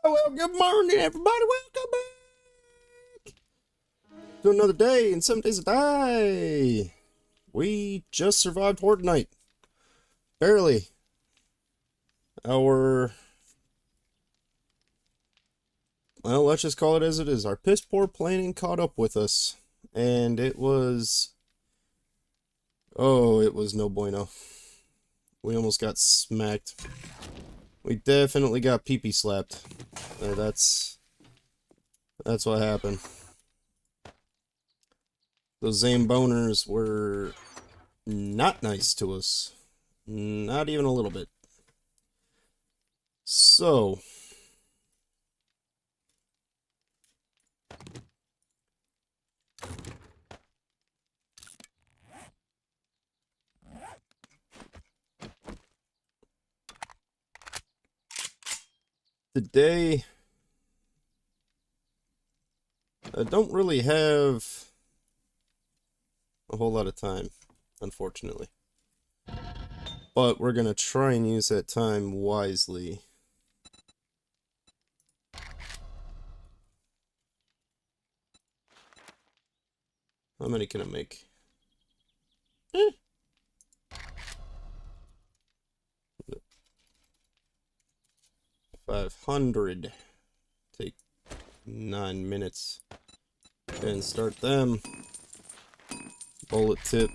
Well, good morning, everybody. Welcome back to another day and 7 days to die. We just survived Horde Night. Barely. Well, let's just call it as it is. Our piss poor planning caught up with us. And it was... Oh, it was no bueno. We almost got smacked. We definitely got pee-pee slapped. That's what happened. Those Zamboners were not nice to us. Not even a little bit. So... today, I don't really have a whole lot of time, unfortunately. But we're going to try and use that time wisely. How many can I make? 500. Take 9 minutes. And start them. Bullet tip.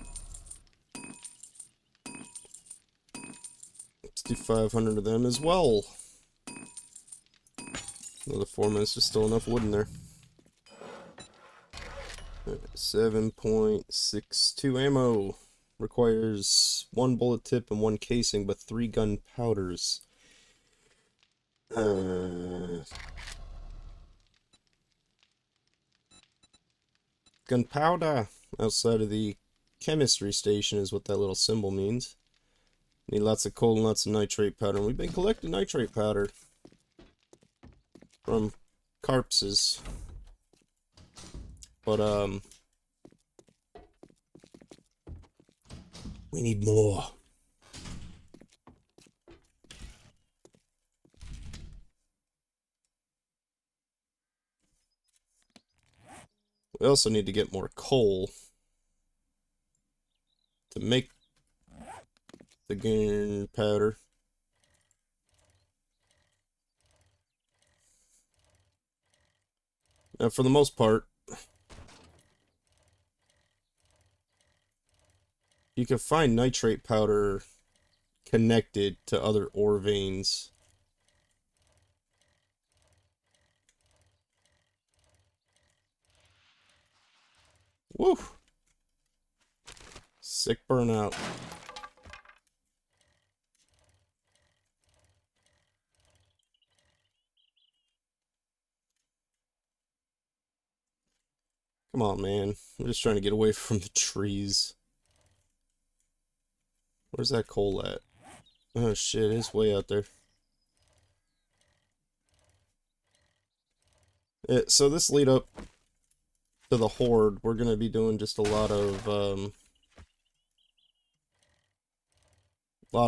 Let's do 500 of them as well. Another 4 minutes, there's still enough wood in there. 7.62 ammo. Requires 1 bullet tip and 1 casing, but 3 gunpowders. Gunpowder outside of the chemistry station is what that little symbol means. Need lots of coal and lots of nitrate powder. And we've been collecting nitrate powder from corpses. But, we need more. We also need to get more coal to make the gunpowder. Now, for the most part, you can find nitrate powder connected to other ore veins. Woo! Sick burnout. Come on, man. I'm just trying to get away from the trees. Where's that coal at? Oh shit, it's way out there. So this lead up to the Horde, we're gonna be doing just a lot of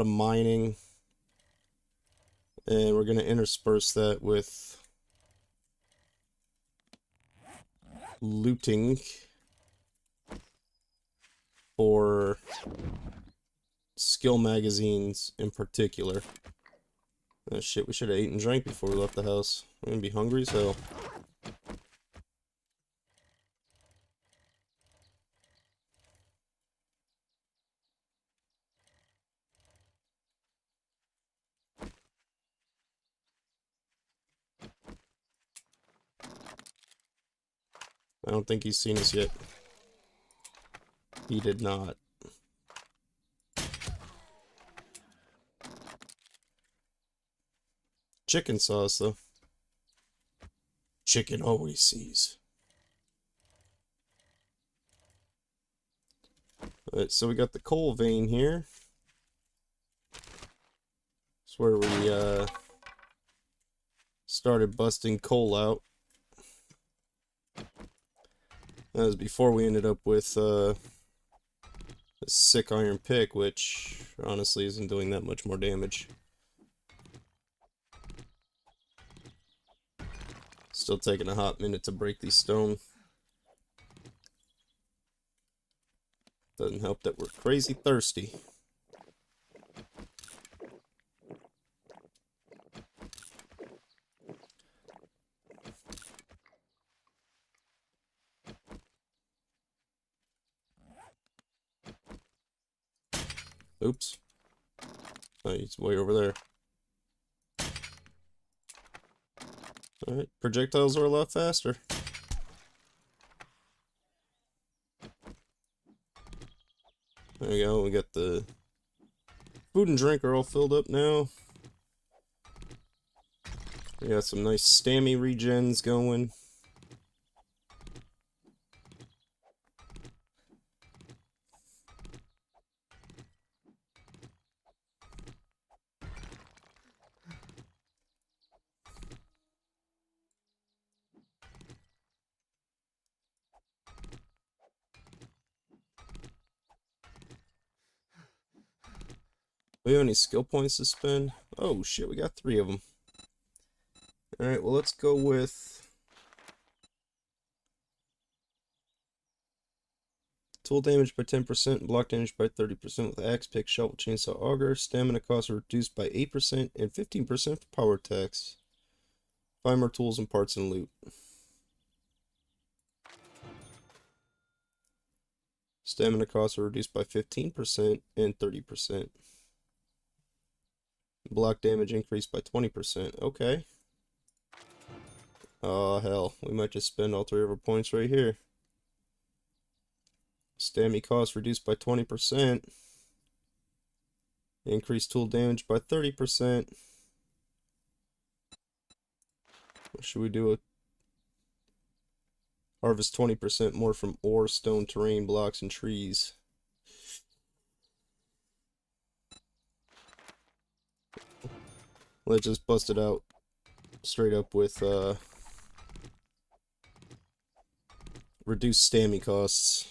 mining, and we're gonna intersperse that with looting for skill magazines in particular. Oh shit, we should have eaten and drank before we left the house. We're gonna be hungry as hell. I don't think he's seen us yet. He did not. Chicken sauce, though. Chicken always sees. Alright, so we got the coal vein here. It's where we started busting coal out. That was before we ended up with a sick iron pick, which honestly isn't doing that much more damage. Still taking a hot minute to break these stone. Doesn't help that we're crazy thirsty. Oops. Oh, he's way over there. Alright, projectiles are a lot faster. There we go, we got the food and drink are all filled up now. We got some nice stammy regens going. We have any skill points to spend? Oh shit, we got 3 of them. Alright, well let's go with tool damage by 10%, and block damage by 30% with axe, pick, shovel, chainsaw, auger. Stamina costs are reduced by 8% and 15% for power attacks. Find more tools and parts and loot. Stamina costs are reduced by 15% and 30%. Block damage increased by 20%. Okay. Oh hell, we might just spend all 3 of our points right here. Stamina cost reduced by 20%. Increased tool damage by 30%. What should we do? Harvest 20% more from ore, stone, terrain, blocks, and trees. Let's just bust it out straight up with reduced stamina costs.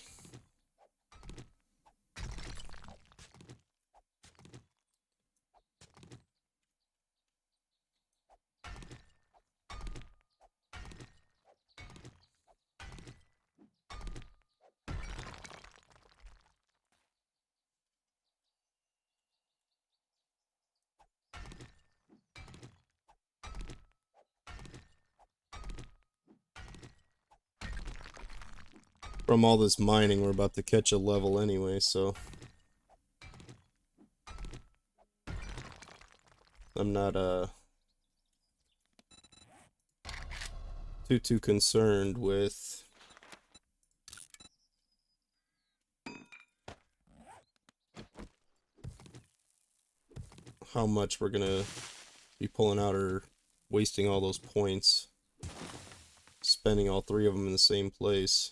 From all this mining, we're about to catch a level anyway, so I'm not too concerned with how much we're gonna be pulling out or wasting all those points, spending all 3 of them in the same place.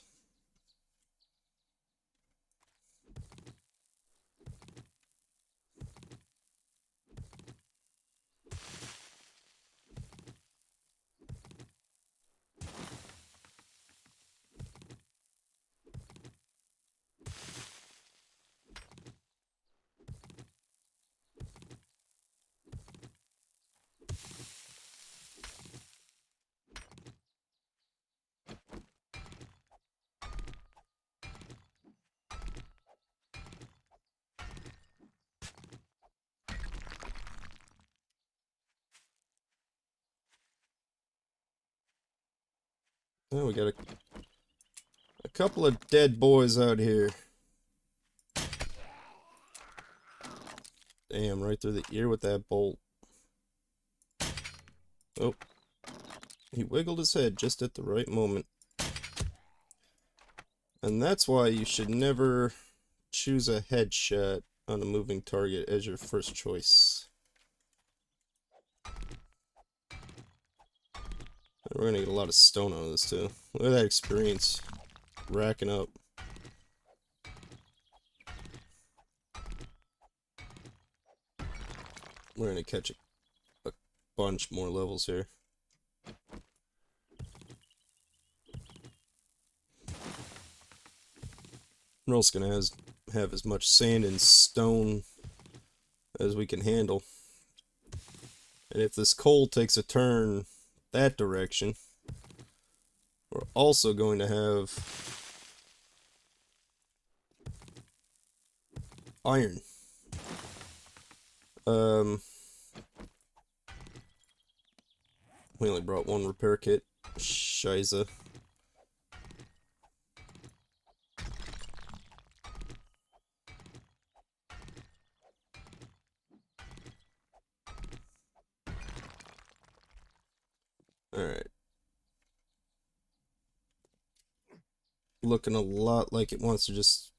Oh, we got a couple of dead boys out here. Damn, right through the ear with that bolt. Oh. He wiggled his head just at the right moment. And that's why you should never choose a headshot on a moving target as your first choice. We're gonna get a lot of stone out of this too. Look at that experience racking up. We're gonna catch a bunch more levels here. We're also gonna have as much sand and stone as we can handle. And if this coal takes a turn that direction, We're also going to have iron. We only brought one repair kit. Shiza. Alright. Looking a lot like it wants to just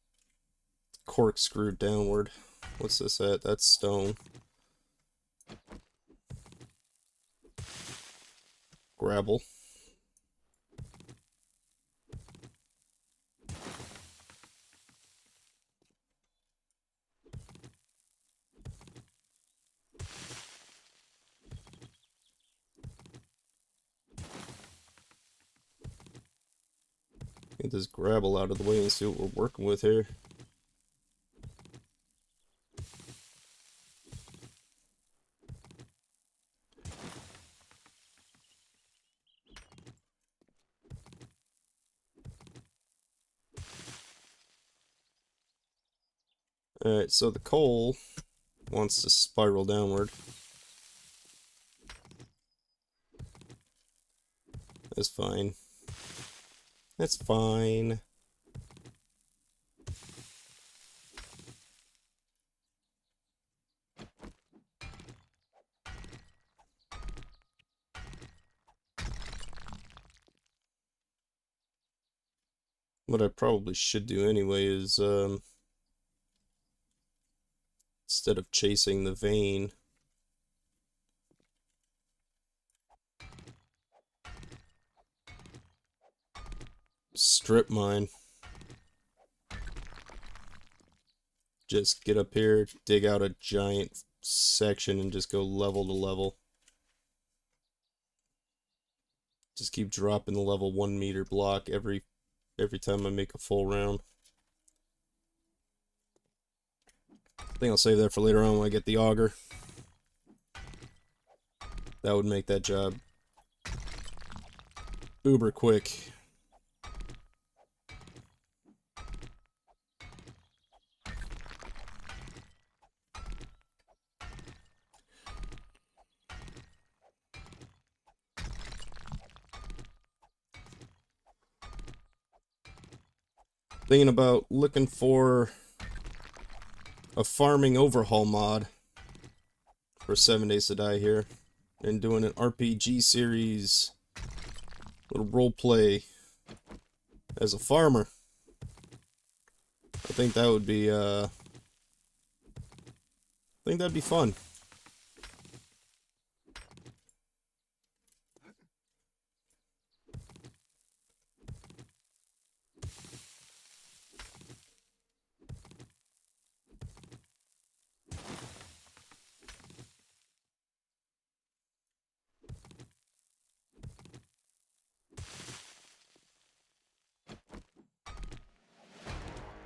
corkscrew downward. What's this at? That's stone. Gravel. Get this gravel out of the way and see what we're working with here. Alright, so the coal wants to spiral downward. That's fine. That's fine. What I probably should do anyway is, instead of chasing the vein, strip mine. Just get up here, dig out a giant section, and just go level to level. Just keep dropping the level 1 meter block every time I make a full round. I think I'll save that for later on when I get the auger. That would make that job uber quick. Thinking about looking for a farming overhaul mod for 7 Days to Die here, and doing an RPG series, little roleplay as a farmer. I think that would be I think that'd be fun.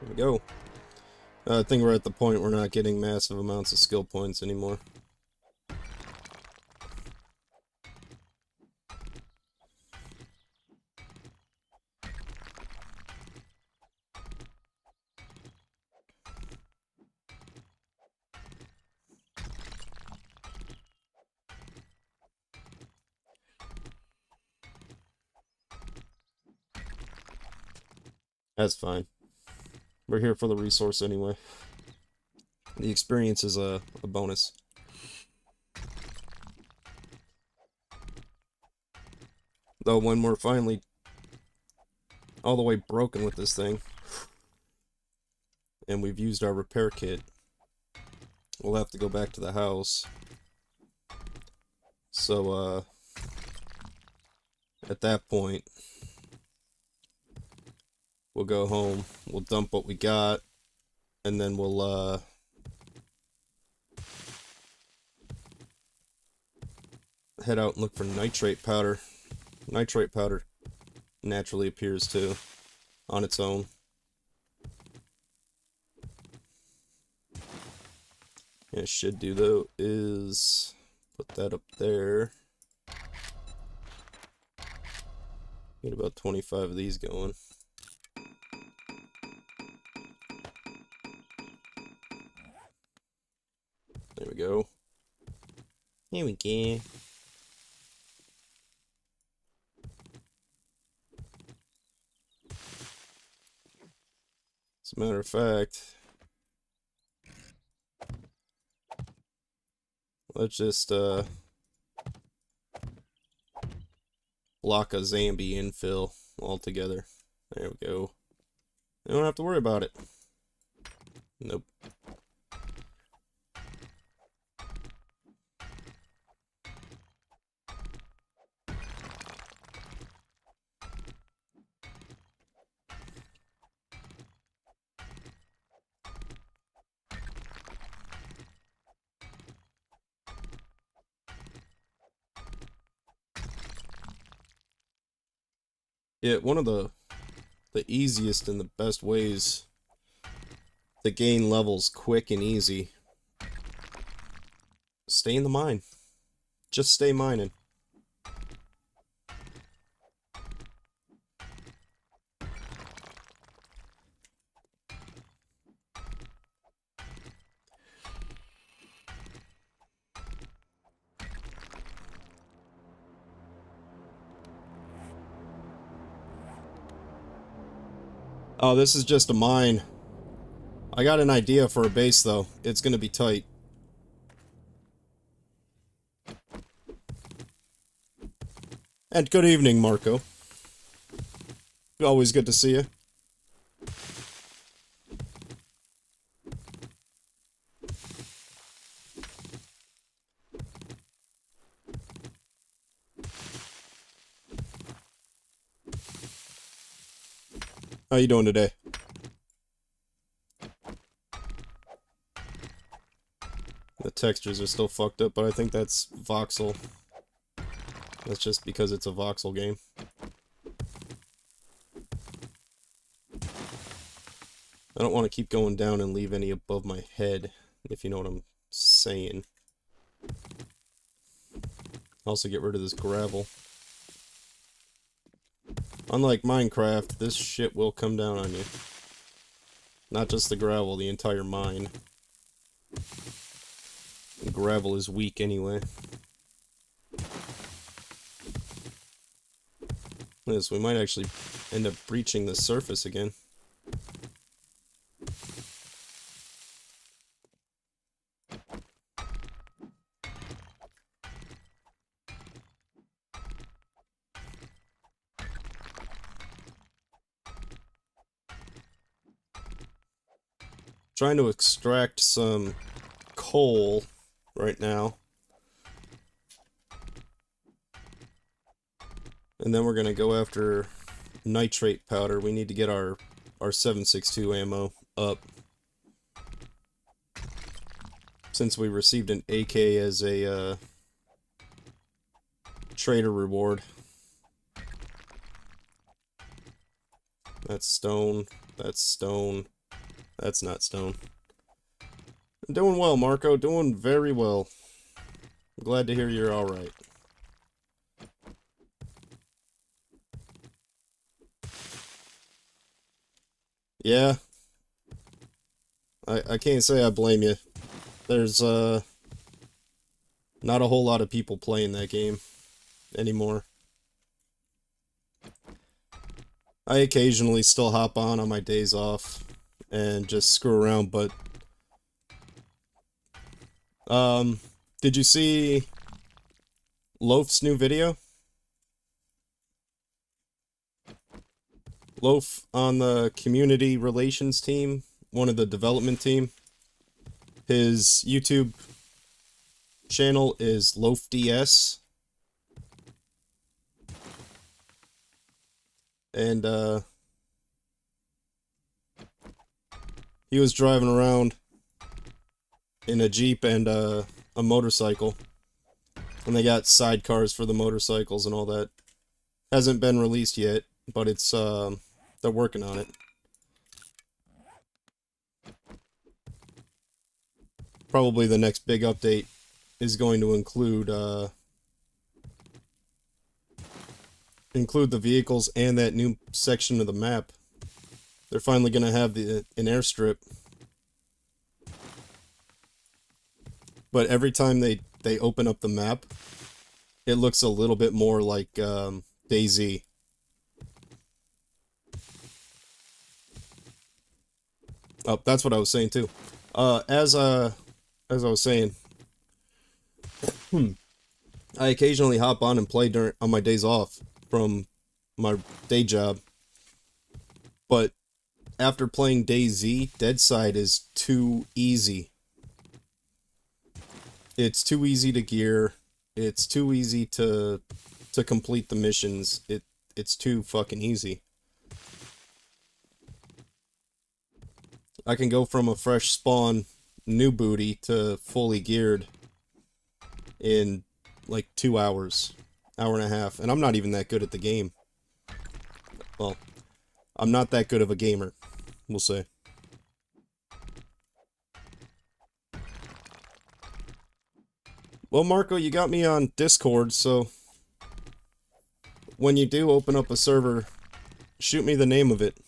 There we go. I think we're at the point we're not getting massive amounts of skill points anymore. That's fine. We're here for the resource anyway. The experience is a bonus. Though when we're finally all the way broken with this thing, and we've used our repair kit, we'll have to go back to the house. So, at that point, we'll go home, we'll dump what we got, and then we'll, head out and look for nitrate powder. Nitrate powder naturally appears too, on its own. What I should do though is put that up there. Get about 25 of these going. There we go. Here we go. As a matter of fact, let's just block a zombie infill altogether. There we go. You don't have to worry about it. Nope. Yeah, one of the easiest and the best ways to gain levels quick and easy. Stay in the mine. Just stay mining. Oh, this is just a mine. I got an idea for a base, though. It's gonna be tight. And good evening, Marco. Always good to see you. How you doing today? The textures are still fucked up, but I think that's voxel. That's just because it's a voxel game. I don't want to keep going down and leave any above my head, if you know what I'm saying. Also get rid of this gravel. Unlike Minecraft, this shit will come down on you. Not just the gravel, the entire mine. The gravel is weak anyway. Yes, we might actually end up breaching the surface again. Trying to extract some coal right now. And then we're gonna go after nitrate powder. We need to get our 7.62 ammo up. Since we received an AK as a trader reward. That's stone. That's stone. That's not stone. Doing well, Marco. Doing very well. I'm glad to hear you're alright. Yeah. I can't say I blame you. There's, not a whole lot of people playing that game anymore. I occasionally still hop on my days off and just screw around, but did you see Loaf's new video? Loaf on the community relations team, one of the development team. His YouTube channel is LoafDS. And he was driving around in a Jeep and a motorcycle. And they got sidecars for the motorcycles and all that. Hasn't been released yet, but it's they're working on it. Probably the next big update is going to include include the vehicles and that new section of the map. They're finally going to have an airstrip. But every time they open up the map, it looks a little bit more like DayZ. Oh, that's what I was saying too. As I was saying, I occasionally hop on and play on my days off from my day job. But after playing DayZ, Deadside is too easy. It's too easy to gear. It's too easy to complete the missions. It's too fucking easy. I can go from a fresh spawn new booty to fully geared in like 2 hours, hour and a half, and I'm not even that good at the game. Well, I'm not that good of a gamer, we'll say. Well, Marco, you got me on Discord, so when you do open up a server, shoot me the name of it.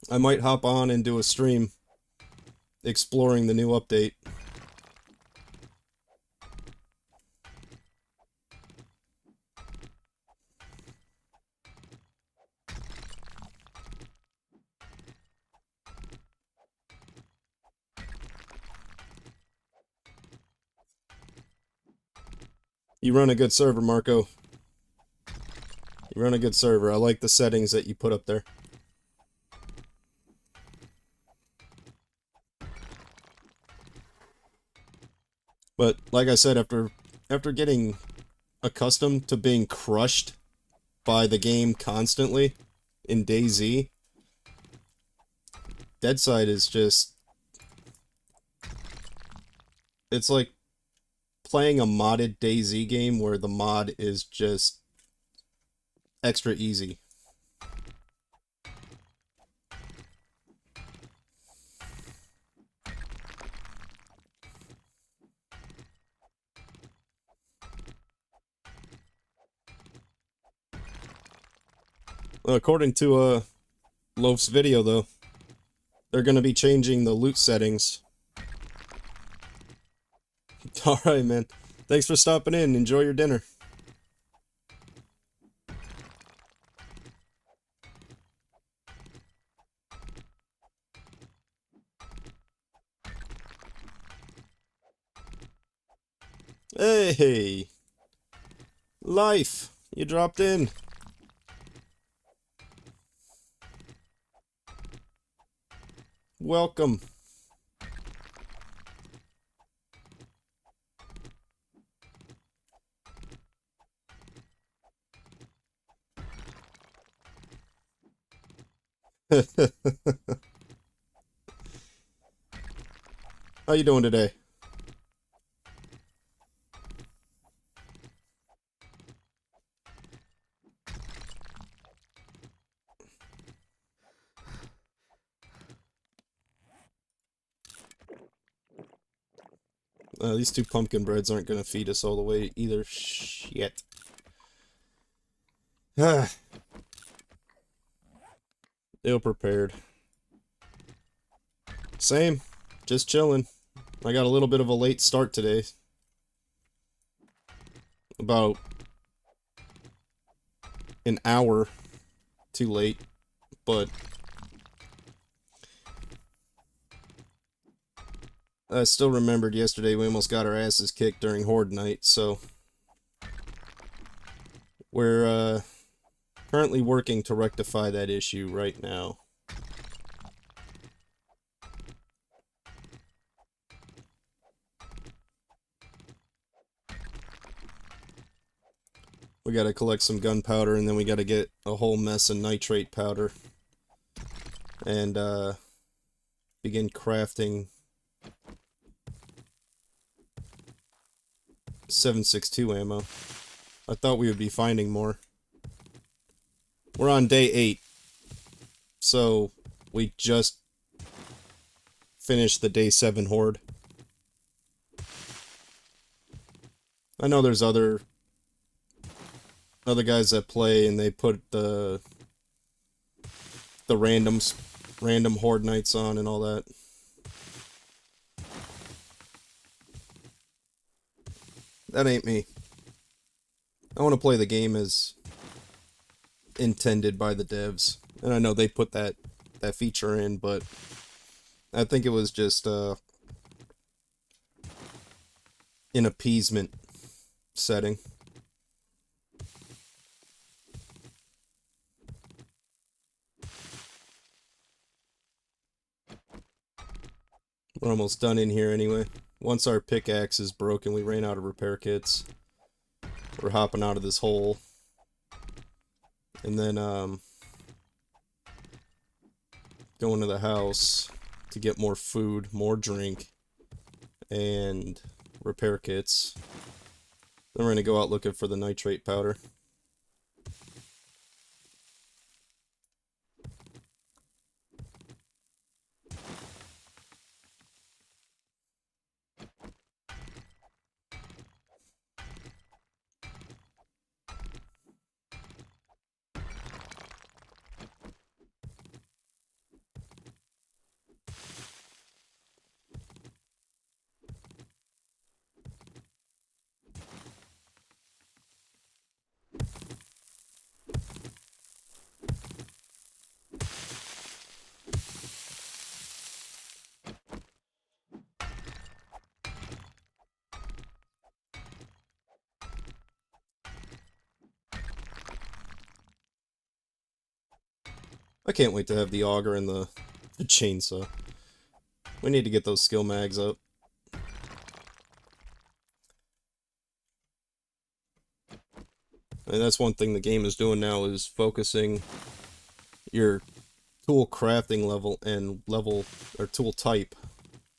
I might hop on and do a stream exploring the new update. You run a good server, Marco. You run a good server. I like the settings that you put up there. But like I said, after getting accustomed to being crushed by the game constantly in DayZ, Deadside is just... it's like playing a modded DayZ game where the mod is just extra easy. According to Loaf's video, though, they're going to be changing the loot settings. Alright, man. Thanks for stopping in. Enjoy your dinner. Hey! Life! You dropped in. Welcome. How you doing today? These two pumpkin breads aren't gonna feed us all the way either. Shit. Ill prepared. Same. Just chilling. I got a little bit of a late start today. About an hour too late, but I still remembered yesterday we almost got our asses kicked during Horde Night, so we're currently working to rectify that issue right now. We gotta collect some gunpowder, and then we gotta get a whole mess of nitrate powder. And, begin crafting 7.62 ammo. I thought we would be finding more. We're on day 8. So, we just finished the day 7 horde. I know there's other other guys that play, and they put the random Horde Nights on and all that. That ain't me. I want to play the game as intended by the devs. And I know they put that feature in, but I think it was just an appeasement setting. We're almost done in here anyway. Once our pickaxe is broken, we ran out of repair kits. We're hopping out of this hole. And then, going to the house to get more food, more drink, and repair kits. Then we're going to go out looking for the nitrate powder. I can't wait to have the auger and the chainsaw. We need to get those skill mags up. And that's one thing the game is doing now, is focusing your tool crafting level and level or tool type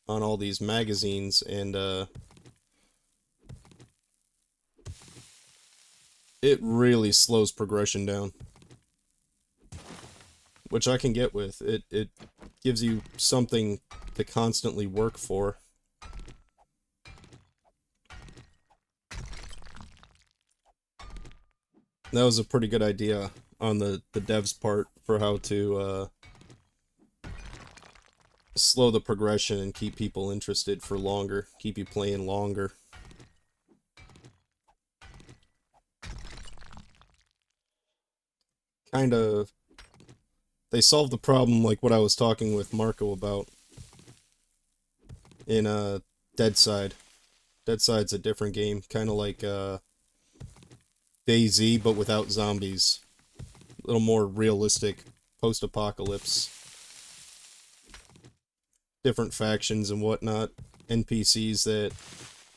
on all these magazines, and it really slows progression down, which I can get with. It gives you something to constantly work for. That was a pretty good idea on the devs' part for how to slow the progression and keep people interested for longer, keep you playing longer. Kind of, they solved the problem like what I was talking with Marco about in Deadside. Deadside's a different game, kind of like DayZ, but without zombies. A little more realistic post-apocalypse. Different factions and whatnot. NPCs that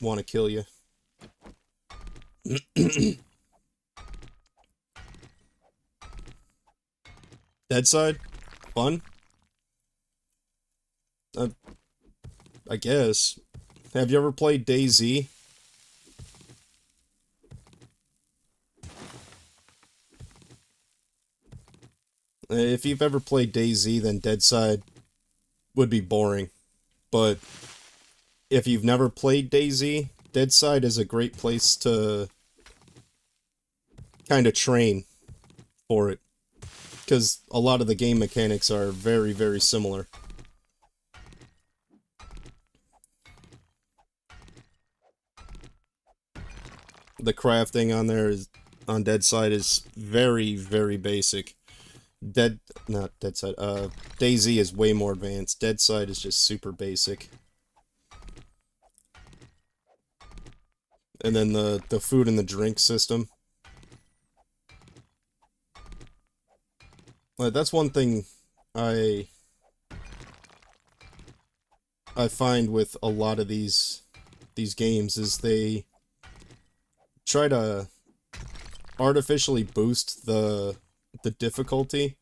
want to kill you. Deadside? Fun? I guess. Have you ever played DayZ? If you've ever played DayZ, then Deadside would be boring. But if you've never played DayZ, Deadside is a great place to kind of train for it. Because a lot of the game mechanics are very, very similar. The crafting on there is, on Deadside, is very, very basic. Not Deadside, DayZ is way more advanced. Deadside is just super basic. And then the food and the drink system. That's one thing I find with a lot of these games, is they try to artificially boost the difficulty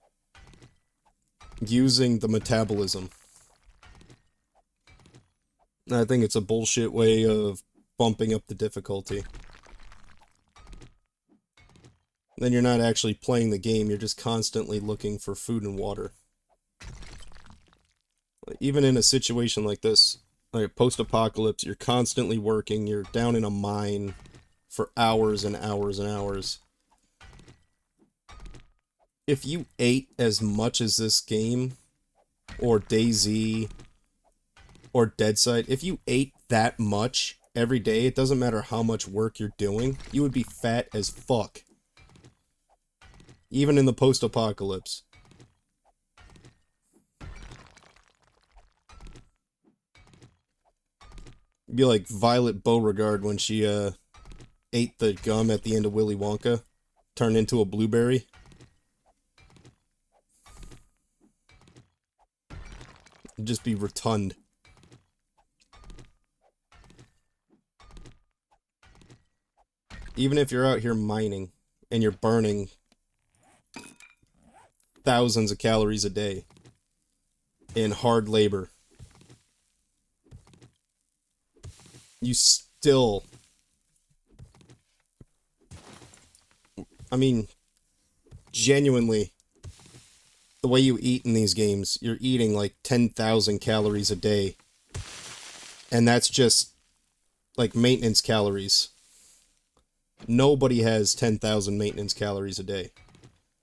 using the metabolism. I think it's a bullshit way of bumping up the difficulty. Then you're not actually playing the game, you're just constantly looking for food and water. Even in a situation like this, like post-apocalypse, you're constantly working, you're down in a mine for hours and hours and hours. if you ate as much as this game, or DayZ, or Deadside, if you ate that much every day, it doesn't matter how much work you're doing, you would be fat as fuck. Even in the post-apocalypse. It'd be like Violet Beauregard when she, ate the gum at the end of Willy Wonka, turned into a blueberry. It'd just be rotund. Even if you're out here mining, and you're burning thousands of calories a day in hard labor, you still... I mean, genuinely, the way you eat in these games, you're eating like 10,000 calories a day. And that's just, like, maintenance calories. Nobody has 10,000 maintenance calories a day.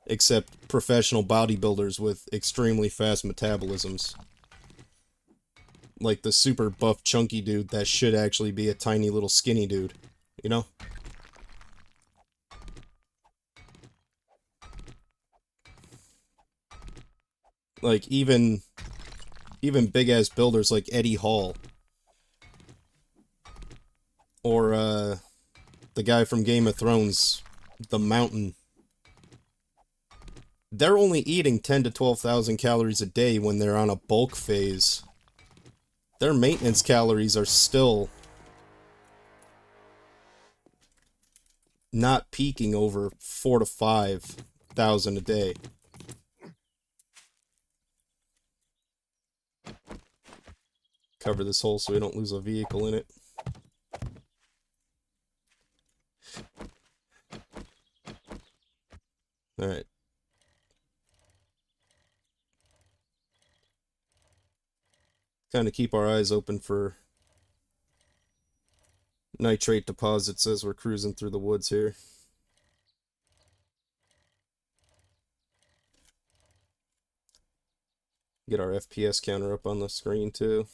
Except professional bodybuilders with extremely fast metabolisms. Like the super buff chunky dude that should actually be a tiny little skinny dude. You know? Like, even big-ass builders like Eddie Hall. Or, the guy from Game of Thrones, The Mountain. They're only eating 10 to 12,000 calories a day when they're on a bulk phase. Their maintenance calories are still not peaking over 4 to 5,000 a day. Cover this hole so we don't lose a vehicle in it. Alright. Kind of keep our eyes open for nitrate deposits as we're cruising through the woods here. Get our FPS counter up on the screen too.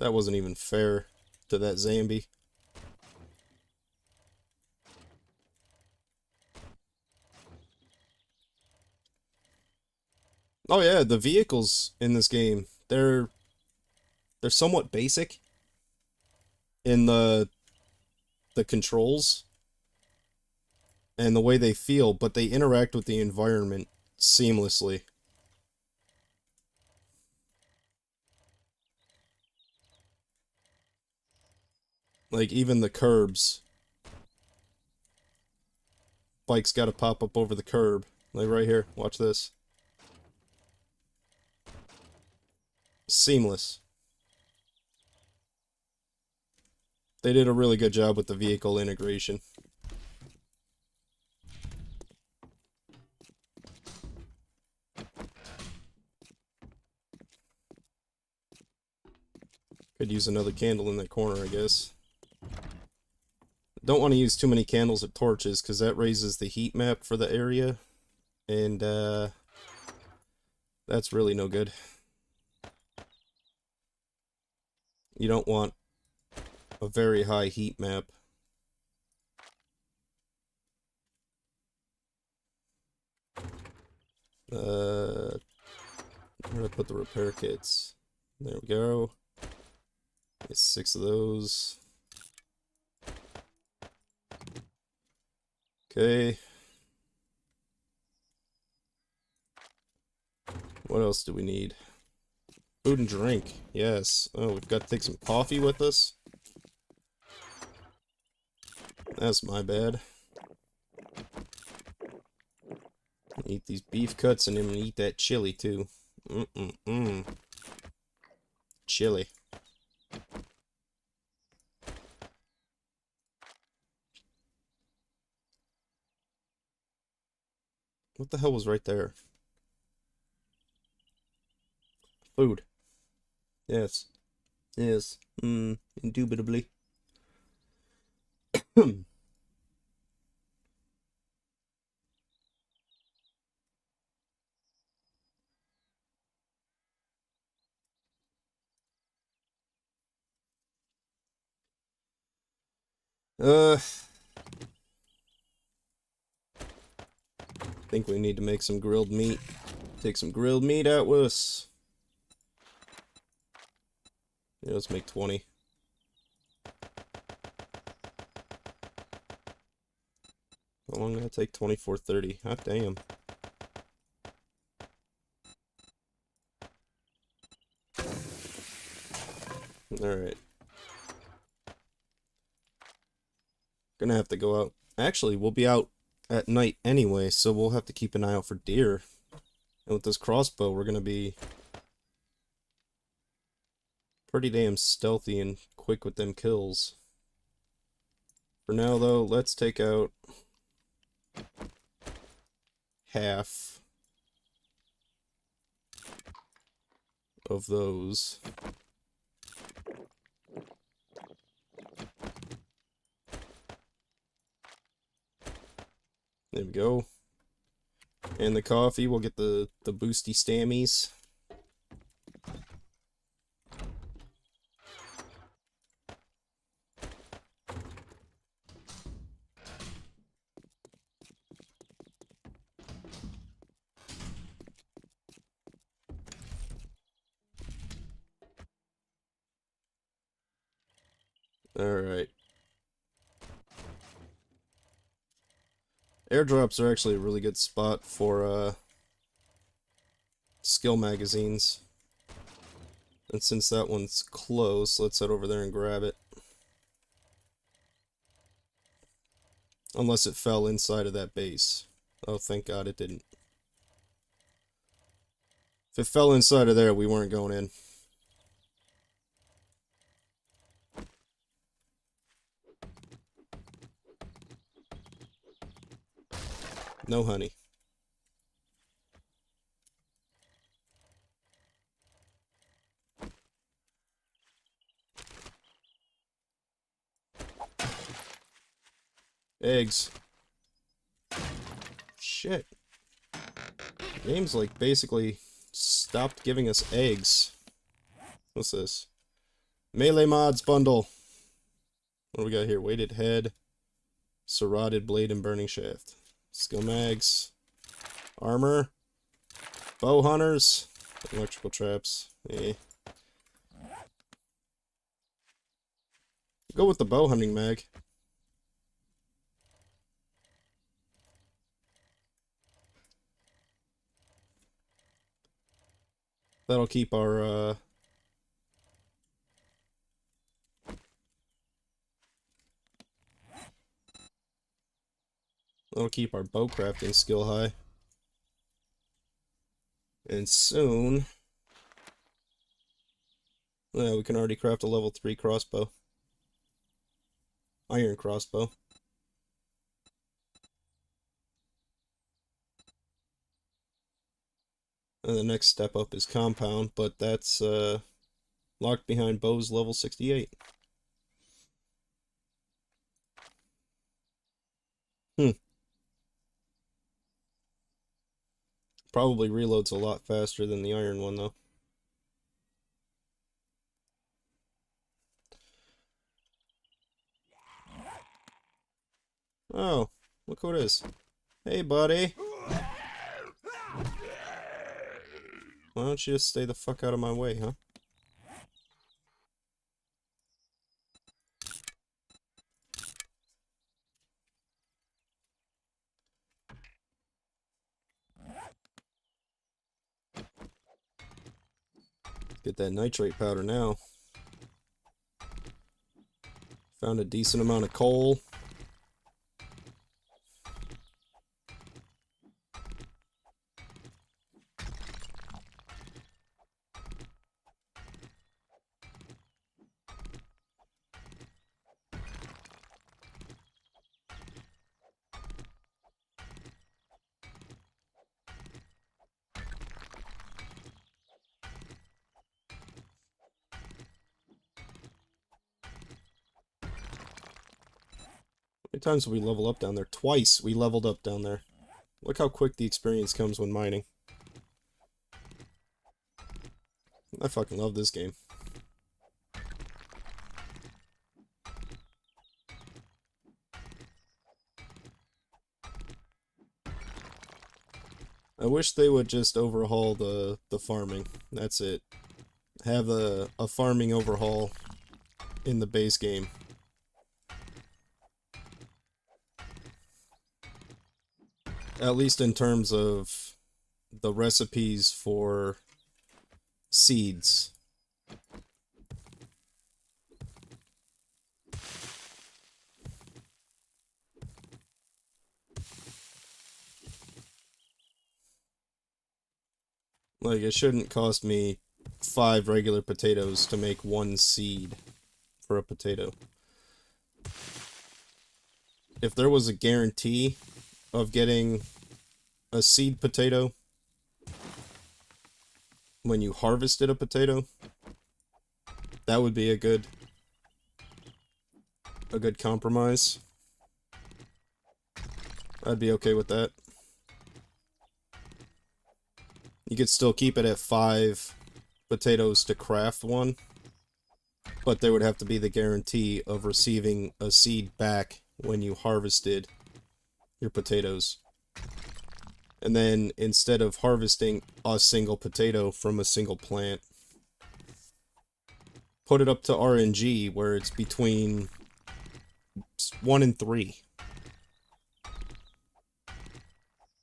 That wasn't even fair to that zombie. Oh yeah, the vehicles in this game, they're somewhat basic in the controls and the way they feel, but they interact with the environment seamlessly. Like, even the curbs. Bike's gotta pop up over the curb. Like right here, watch this. Seamless. They did a really good job with the vehicle integration. Could use another candle in that corner, I guess. Don't want to use too many candles or torches, because that raises the heat map for the area. And, that's really no good. You don't want a very high heat map. Where did I put the repair kits? There we go. Get 6 of those. Okay. What else do we need? Food and drink. Yes. Oh, we've got to take some coffee with us. That's my bad. Eat these beef cuts and then eat that chili too. Chili. What the hell was right there? Food. Yes. Yes. Indubitably. I think we need to make some grilled meat. Take some grilled meat out with us. Yeah, let's make 20. How long did that take? 24:30. Hot damn. Alright. Gonna have to go out. Actually, we'll be out at night anyway, so we'll have to keep an eye out for deer. And with this crossbow, we're gonna be pretty damn stealthy and quick with them kills. For now, though, let's take out half of those. There we go. And the coffee, we'll get the boosty stammies. Alright. Airdrops are actually a really good spot for skill magazines. And since that one's close, let's head over there and grab it. Unless it fell inside of that base. Oh, thank God it didn't. If it fell inside of there, we weren't going in. No honey. Eggs. Shit. Game's like basically stopped giving us eggs. What's this? Melee mods bundle. What do we got here? Weighted head, serrated blade, and burning shaft. Skill mags, armor, bow hunters, electrical traps. Eh. Go with the bow hunting mag. That'll keep our bow crafting skill high. And soon, yeah, we can already craft a level 3 crossbow. Iron crossbow. And the next step up is compound, but that's locked behind bows level 68. Probably reloads a lot faster than the iron one, though. Oh, look who it is. Hey, buddy. Why don't you just stay the fuck out of my way, huh? Get that nitrate powder now. Found a decent amount of coal. many times did we level up down there? Twice we leveled up down there. Look how quick the experience comes when mining. I fucking love this game. I wish they would just overhaul the farming. That's it. Have a farming overhaul in the base game. At least in terms of the recipes for seeds. Like, it shouldn't cost me 5 regular potatoes to make 1 seed for a potato. If there was a guarantee of getting a seed potato when you harvested a potato, that would be a good compromise. I'd be okay with that. You could still keep it at 5 potatoes to craft one, but there would have to be the guarantee of receiving a seed back when you harvested your potatoes. And then, instead of harvesting a single potato from a single plant, put it up to RNG, where it's between 1 and 3.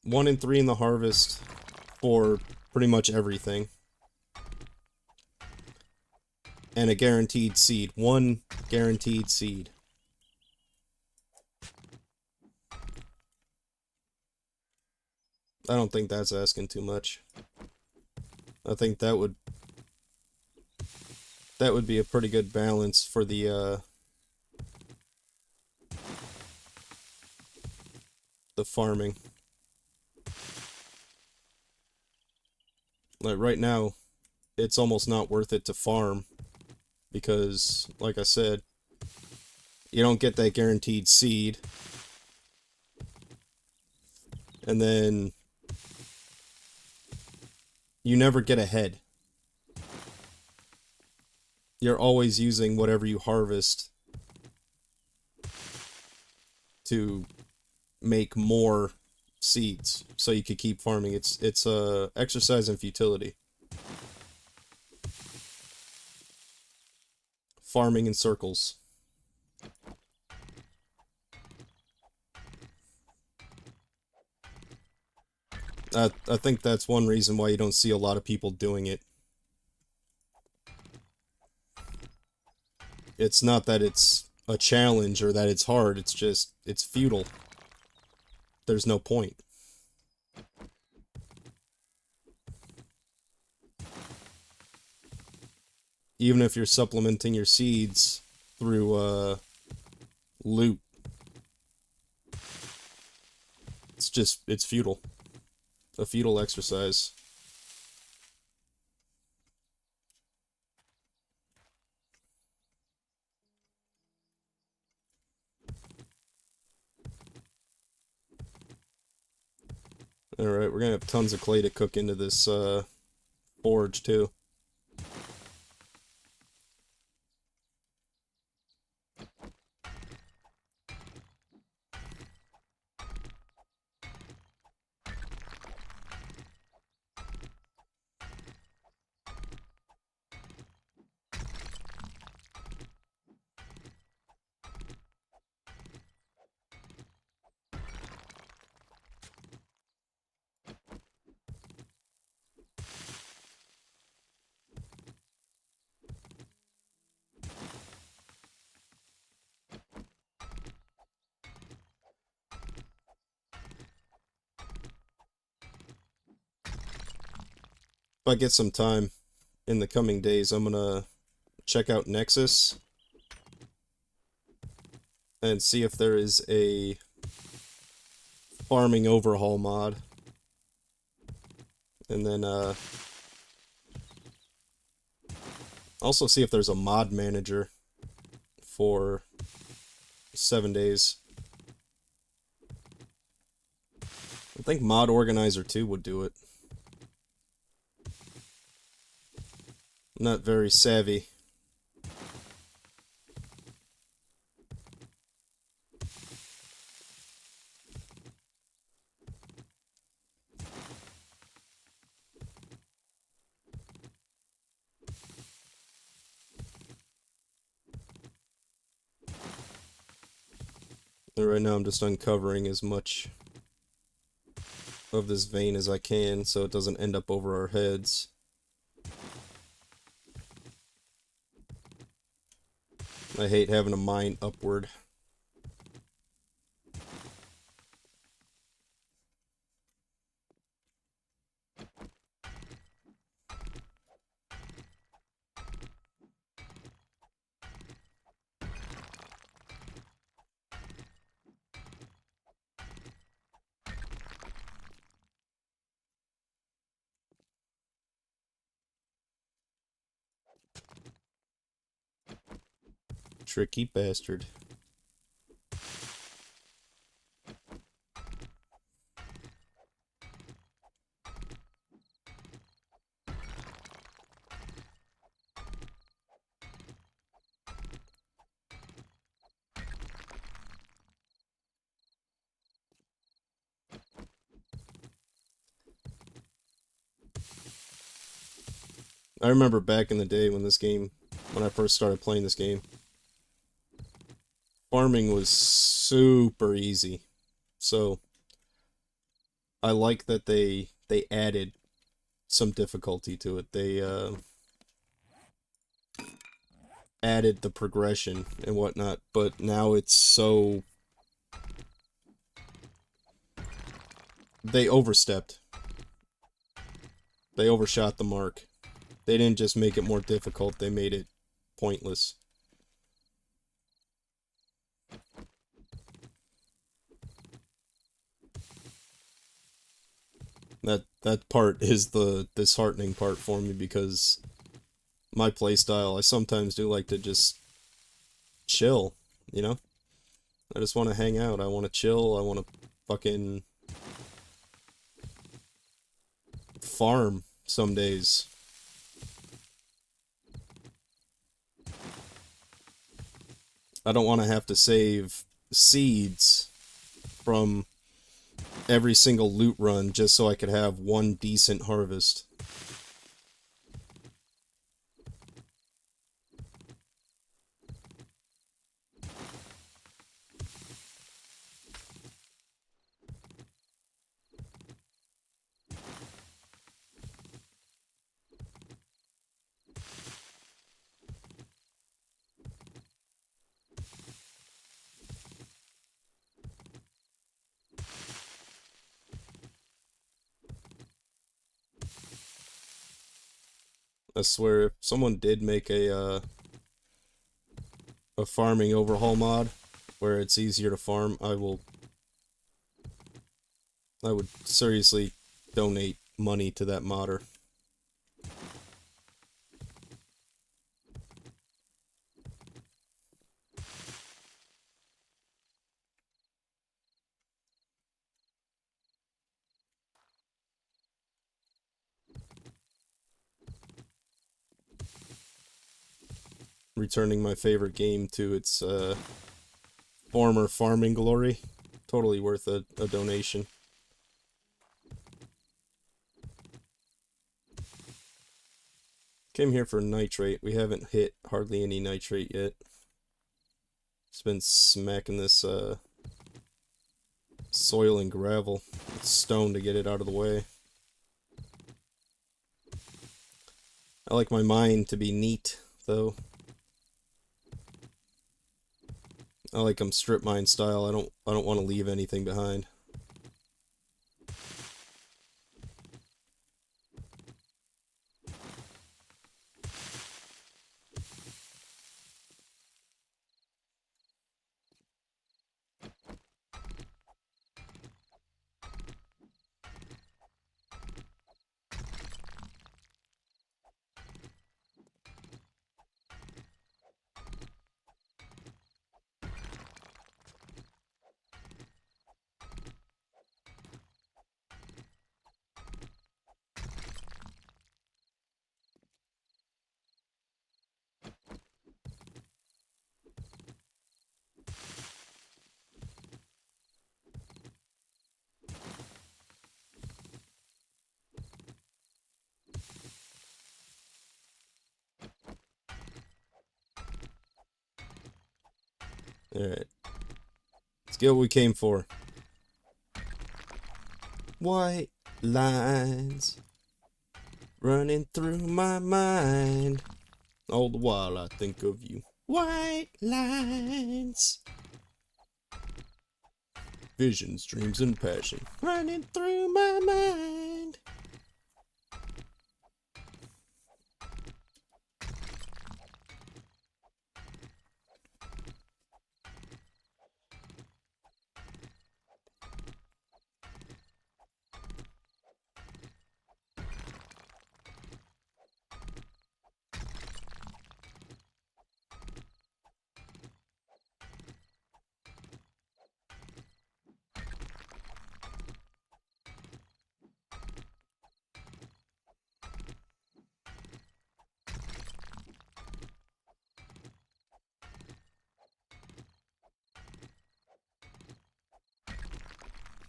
1 and 3 in the harvest for pretty much everything. And a guaranteed seed. 1 guaranteed seed. I don't think that's asking too much. I think that would be a pretty good balance for the farming. Like, right now, it's almost not worth it to farm because, like I said, you don't get that guaranteed seed, and then you never get ahead. You're always using whatever you harvest to make more seeds so you could keep farming. It's a exercise in futility. Farming in circles. I think that's one reason why you don't see a lot of people doing it. It's not that it's a challenge or that it's hard, it's just, it's futile. There's no point. Even if you're supplementing your seeds through loot, it's futile. A futile exercise. Alright, we're gonna have tons of clay to cook into this forge too. If I get some time in the coming days, I'm gonna check out Nexus and see if there is a farming overhaul mod. And then also see if there's a mod manager for 7 days. I think Mod Organizer 2 would do it. I'm not very savvy. And right now I'm just uncovering as much of this vein as I can so it doesn't end up over our heads. I hate having to mine upward. Tricky bastard. I remember back in the day when I first started playing this game, farming was super easy. So I like that they added some difficulty to it. They added the progression and whatnot, but now it's so... They overstepped. They overshot the mark. They didn't just make it more difficult, they made it pointless. That part is the disheartening part for me because my playstyle, I sometimes do like to just chill, you know? I just want to hang out, I want to chill, I want to fucking farm some days. I don't want to have to save seeds from every single loot run just so I could have one decent harvest. I swear, if someone did make a farming overhaul mod where it's easier to farm, I would seriously donate money to that modder. Returning my favorite game to its former farming glory. Totally worth a donation. Came here for nitrate. We haven't hit hardly any nitrate yet. It's been smacking this soil and gravel. It's stone to get it out of the way. I like my mine to be neat, though. I like them strip mine style. I don't want to leave anything behind. Alright. Let's get what we came for. White lines running through my mind. All the while I think of you. White lines. Visions, dreams, and passion running through my mind.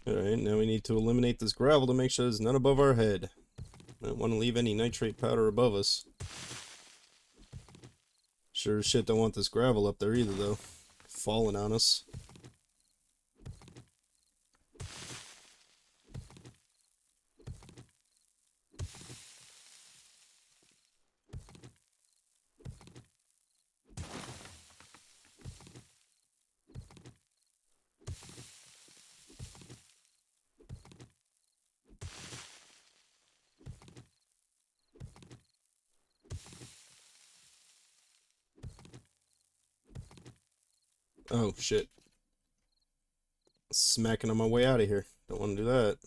Alright, now we need to eliminate this gravel to make sure there's none above our head. I don't want to leave any nitrate powder above us. Sure as shit don't want this gravel up there either, though. Falling on us. Oh, shit. Smacking on my way out of here. Don't want to do that.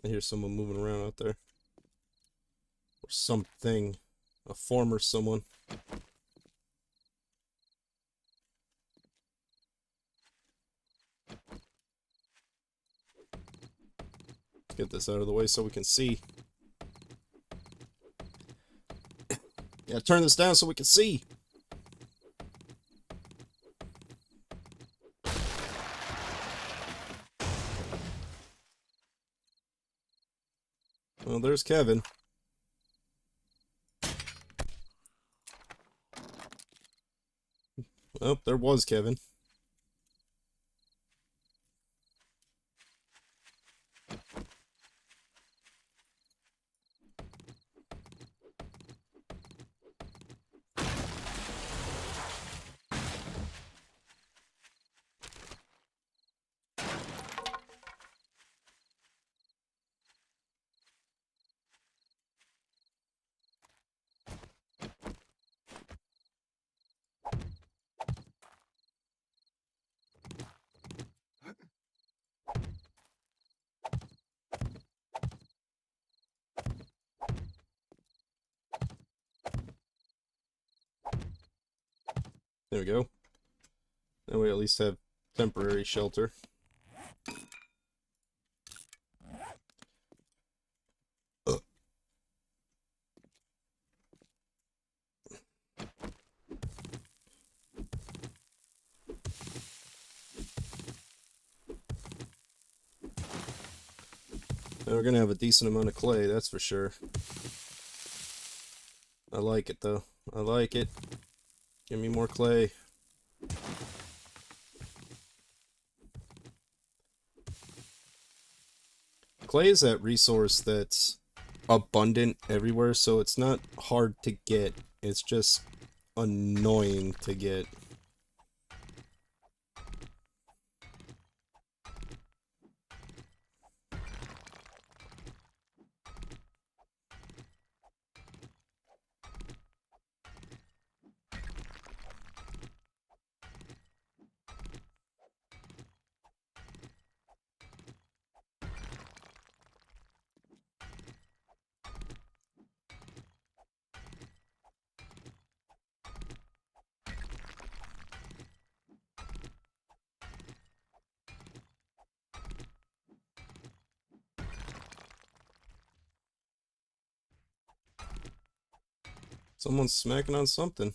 I hear someone moving around out there. Or something. A former someone. Let's get this out of the way so we can see. Yeah, turn this down so we can see. Well, there's Kevin. Oh, there was Kevin. There we go. Now we at least have temporary shelter. Now we're gonna have a decent amount of clay, that's for sure. I like it though. I like it. Give me more clay. Clay is that resource that's abundant everywhere, so it's not hard to get. It's just annoying to get. Someone's smacking on something.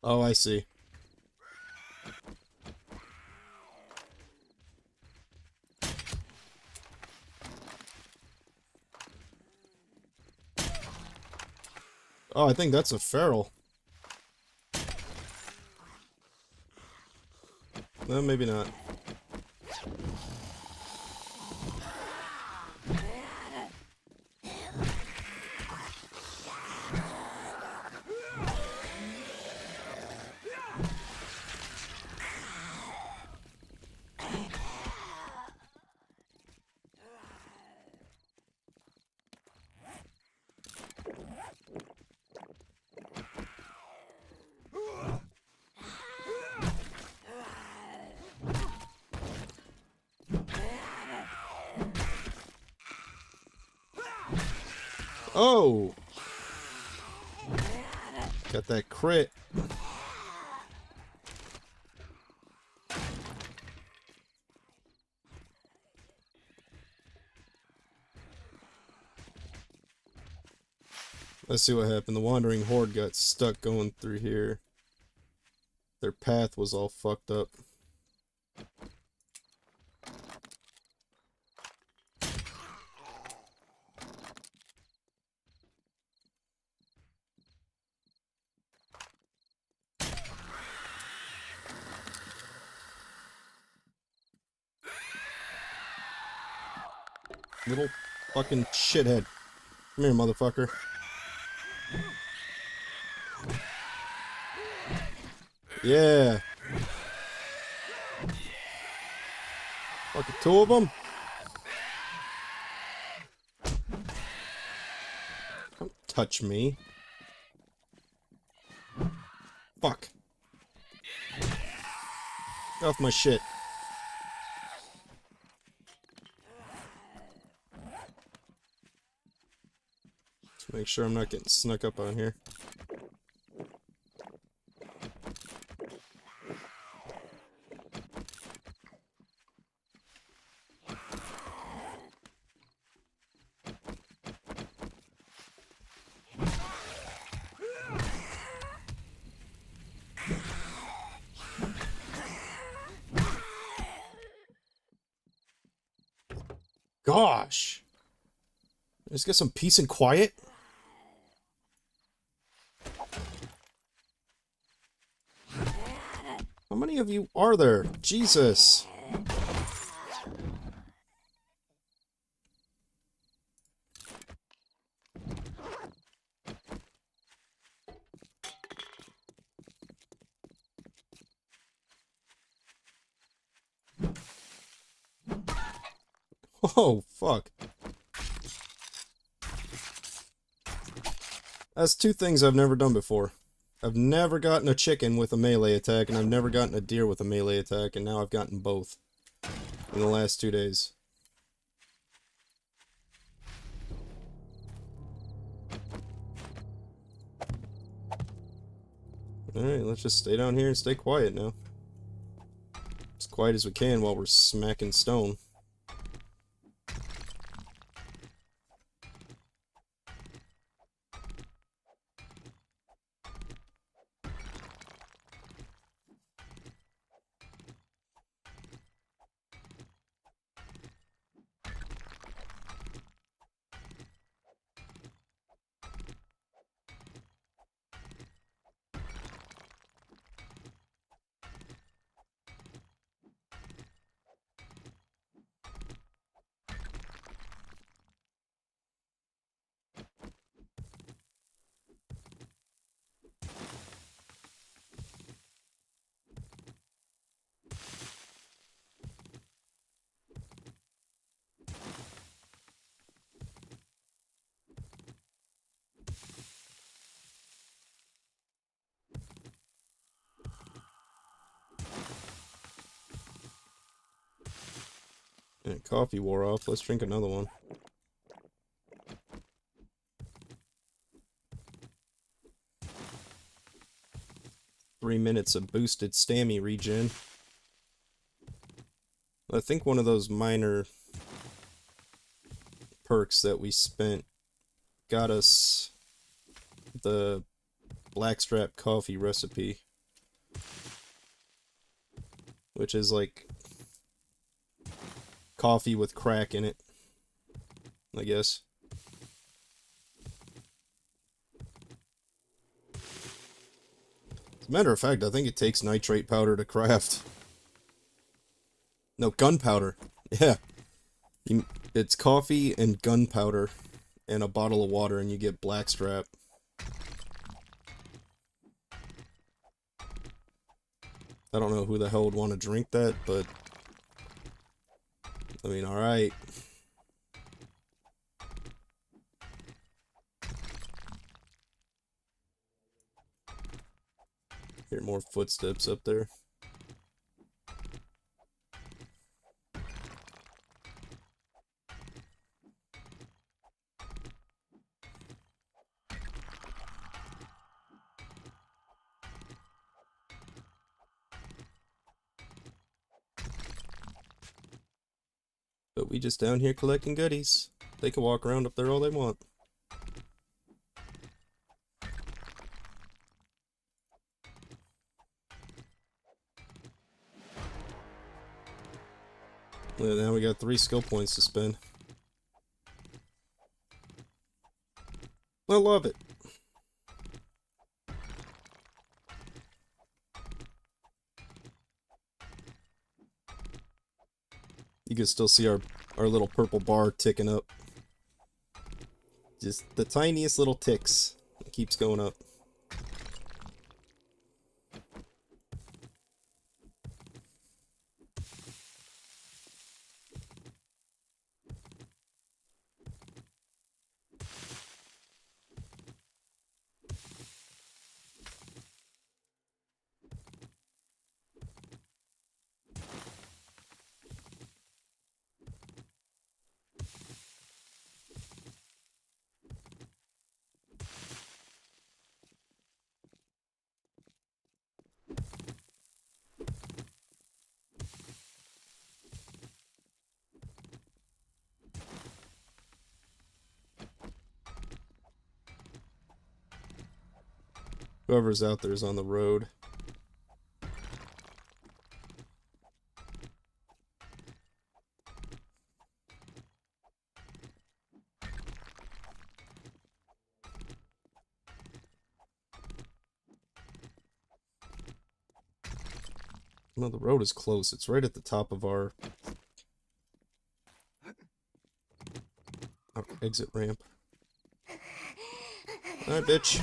Oh, I see. Oh, I think that's a feral. No, maybe not. Oh! Got that crit. Let's see what happened. The wandering horde got stuck going through here. Their path was all fucked up. Little fucking shithead. Come here, motherfucker. Yeah. Fucking two of them. Don't touch me. Fuck. Get off my shit. Let's make sure I'm not getting snuck up on here. Gosh. Let's get some peace and quiet. How many of you are there? Jesus. Oh, fuck. That's two things I've never done before. I've never gotten a chicken with a melee attack, and I've never gotten a deer with a melee attack, and now I've gotten both in the last 2 days. Alright, let's just stay down here and stay quiet now. As quiet as we can while we're smacking stone. And coffee wore off. Let's drink another one. Three minutes of boosted stammy regen. I think one of those minor perks that we spent got us the blackstrap coffee recipe, which is like coffee with crack in it, I guess. As a matter of fact, I think it takes nitrate powder to craft. No, gunpowder. Yeah. It's coffee and gunpowder and a bottle of water and you get blackstrap. I don't know who the hell would want to drink that, but I mean, alright. Hear more footsteps up there. But we just down here collecting goodies. They can walk around up there all they want. Well, now we got 3 skill points to spend. I love it. You can still see our little purple bar ticking up. Just the tiniest little ticks. It keeps going up. Whoever's out there is on the road. No, the road is close. It's right at the top of our exit ramp. Alright, bitch.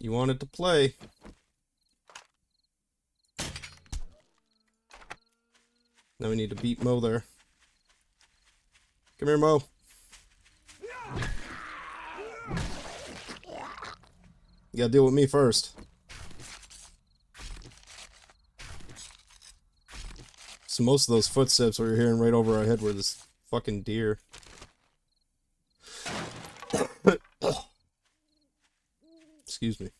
You wanted to play. Now we need to beat Mo there. Come here, Mo. You gotta deal with me first. So most of those footsteps we were hearing right over our head were this fucking deer. Excuse me.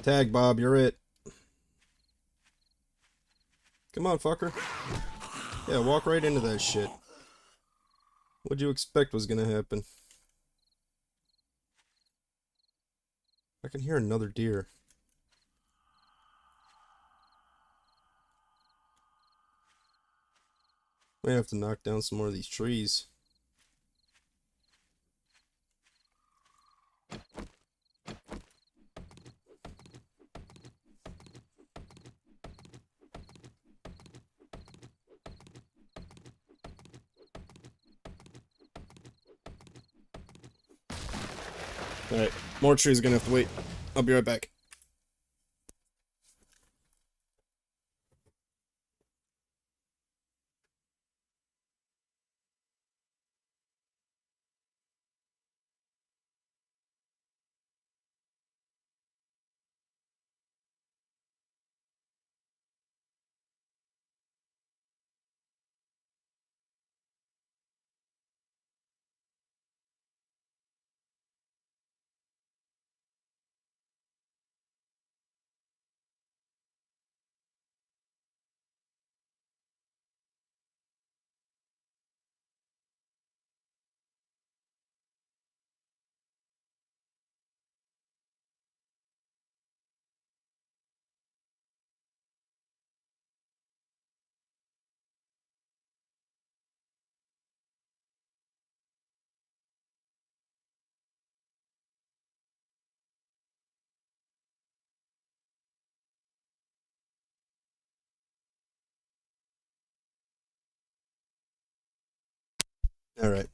Tag, Bob, you're it. Come on, fucker. Yeah, walk right into that shit. What'd you expect was gonna happen? I can hear another deer. Might have to knock down some more of these trees. Alright, more trees are gonna have to wait. I'll be right back. Alright.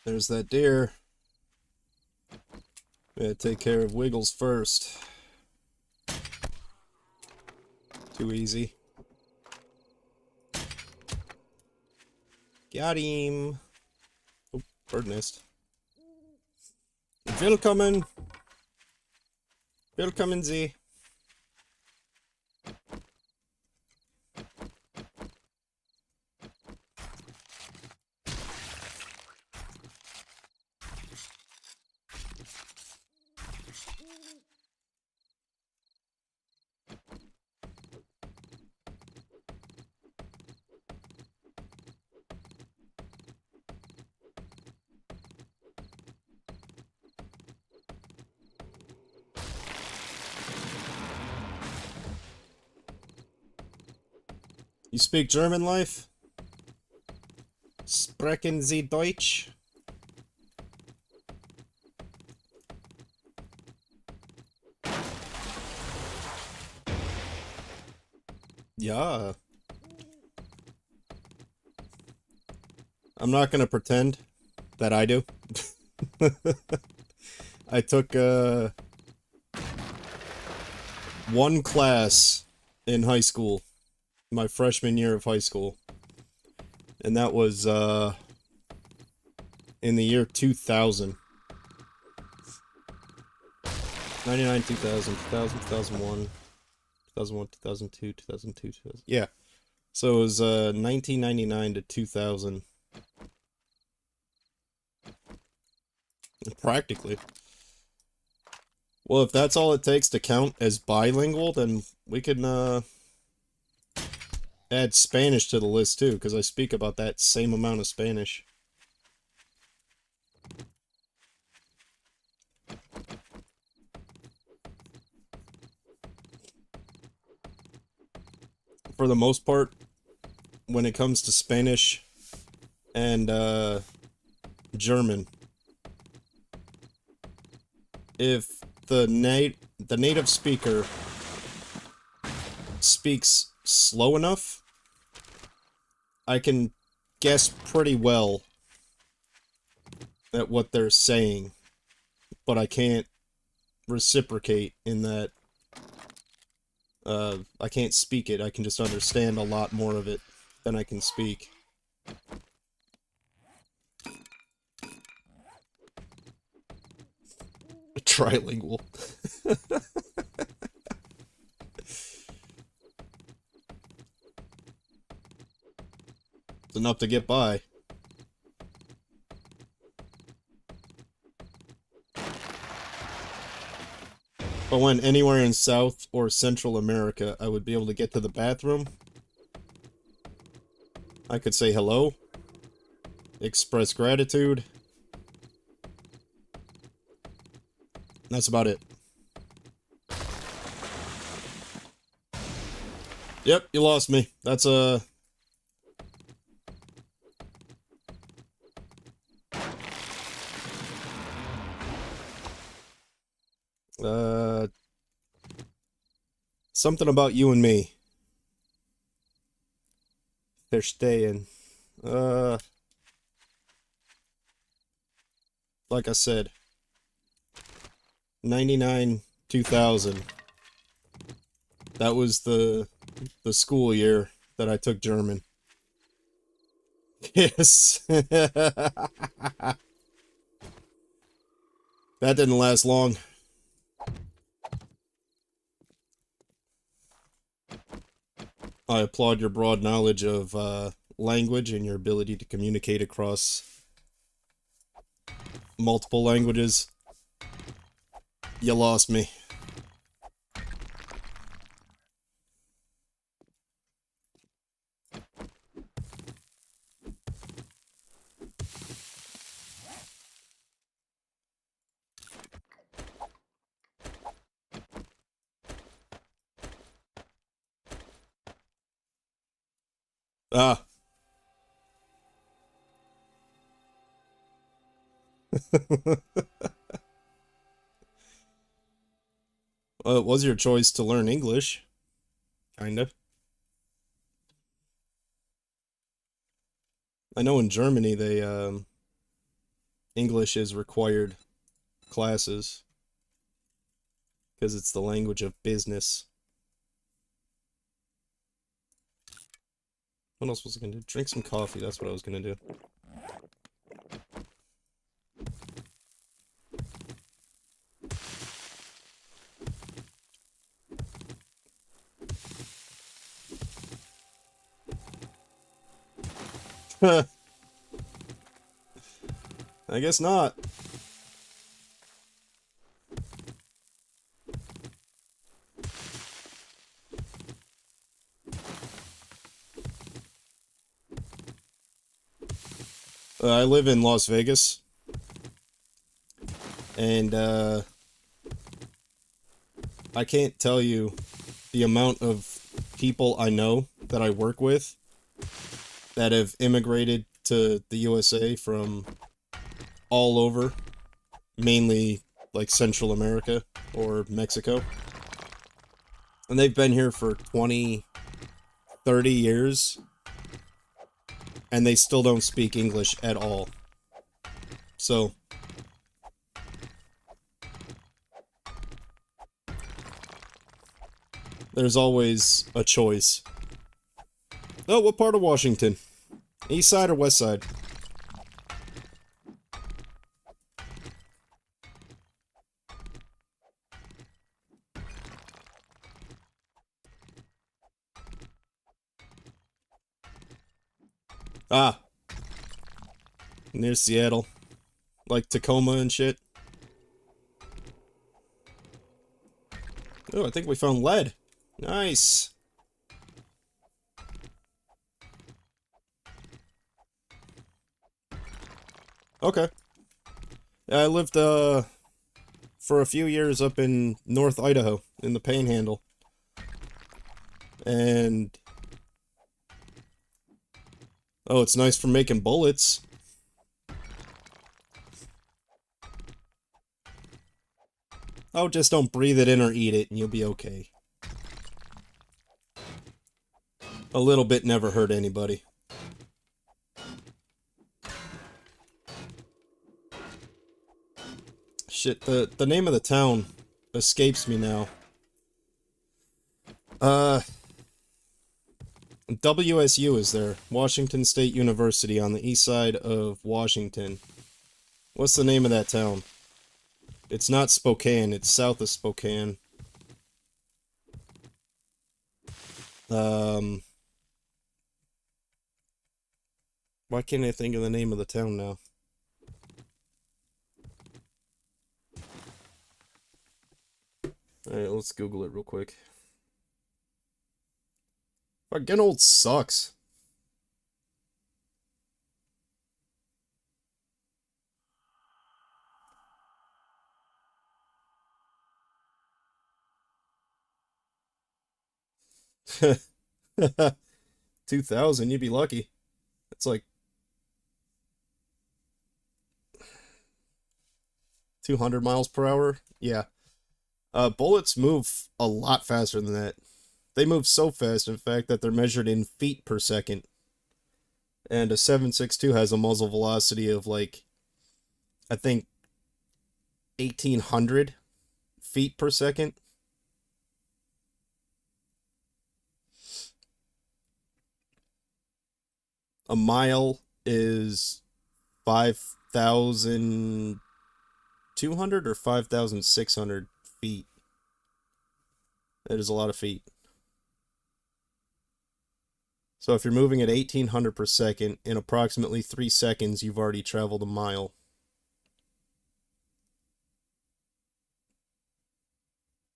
There's that deer. Gotta take care of Wiggles first. Too easy. Got him. Oh, bird nest. Willkommen. Willkommen Sie. You speak German, Life? Sprechen Sie Deutsch? Yeah. I'm not gonna pretend that I do. I took one class in high school, my freshman year of high school, and that was in the year 2000. 99, 2000, 2000, 2001, 2001, 2002, 2002, 2000. Yeah. So it was 1999 to 2000. Practically. Well, if that's all it takes to count as bilingual, then we can add Spanish to the list too, because I speak about that same amount of Spanish. For the most part, when it comes to Spanish and German, if the native speaker speaks slow enough, I can guess pretty well at what they're saying, but I can't reciprocate in that I can't speak it. I can just understand a lot more of it than I can speak. Trilingual. It's enough to get by. If I went anywhere in South or Central America, I would be able to get to the bathroom. I could say hello, express gratitude. That's about it. Yep, you lost me. That's something about you and me. Verstehen. Like I said, 99, 2000. That was the school year that I took German. Yes. That didn't last long. I applaud your broad knowledge of language and your ability to communicate across multiple languages. You lost me. Ah. Well, it was your choice to learn English. Kinda. I know in Germany they English is required classes because it's the language of business. What else was I gonna do? Drink some coffee. That's what I was gonna do. I guess not. I live in Las Vegas, and I can't tell you the amount of people I know that I work with that have immigrated to the USA from all over, mainly like Central America or Mexico. And they've been here for 20, 30 years, and they still don't speak English at all. So, there's always a choice. Oh, what part of Washington? East side or west side? Ah, near Seattle. Like Tacoma and shit. Oh, I think we found lead. Nice. Okay. I lived, for a few years up in North Idaho, in the Panhandle. And, oh, it's nice for making bullets. Oh, just don't breathe it in or eat it, and you'll be okay. A little bit never hurt anybody. Shit, the name of the town escapes me now. Uh, WSU is there. Washington State University on the east side of Washington. What's the name of that town? It's not Spokane, it's south of Spokane. Um, why can't I think of the name of the town now? Alright, let's Google it real quick. Fucking old sucks. $2,000, you'd be lucky. It's like 200 miles per hour. Yeah. Bullets move a lot faster than that. They move so fast, in fact, that they're measured in feet per second. And a 7.62 has a muzzle velocity of like, I think, 1,800 feet per second. A mile is 5,200 or 5,600 feet. That is a lot of feet. So if you're moving at 1,800 per second, in approximately 3 seconds, you've already traveled a mile.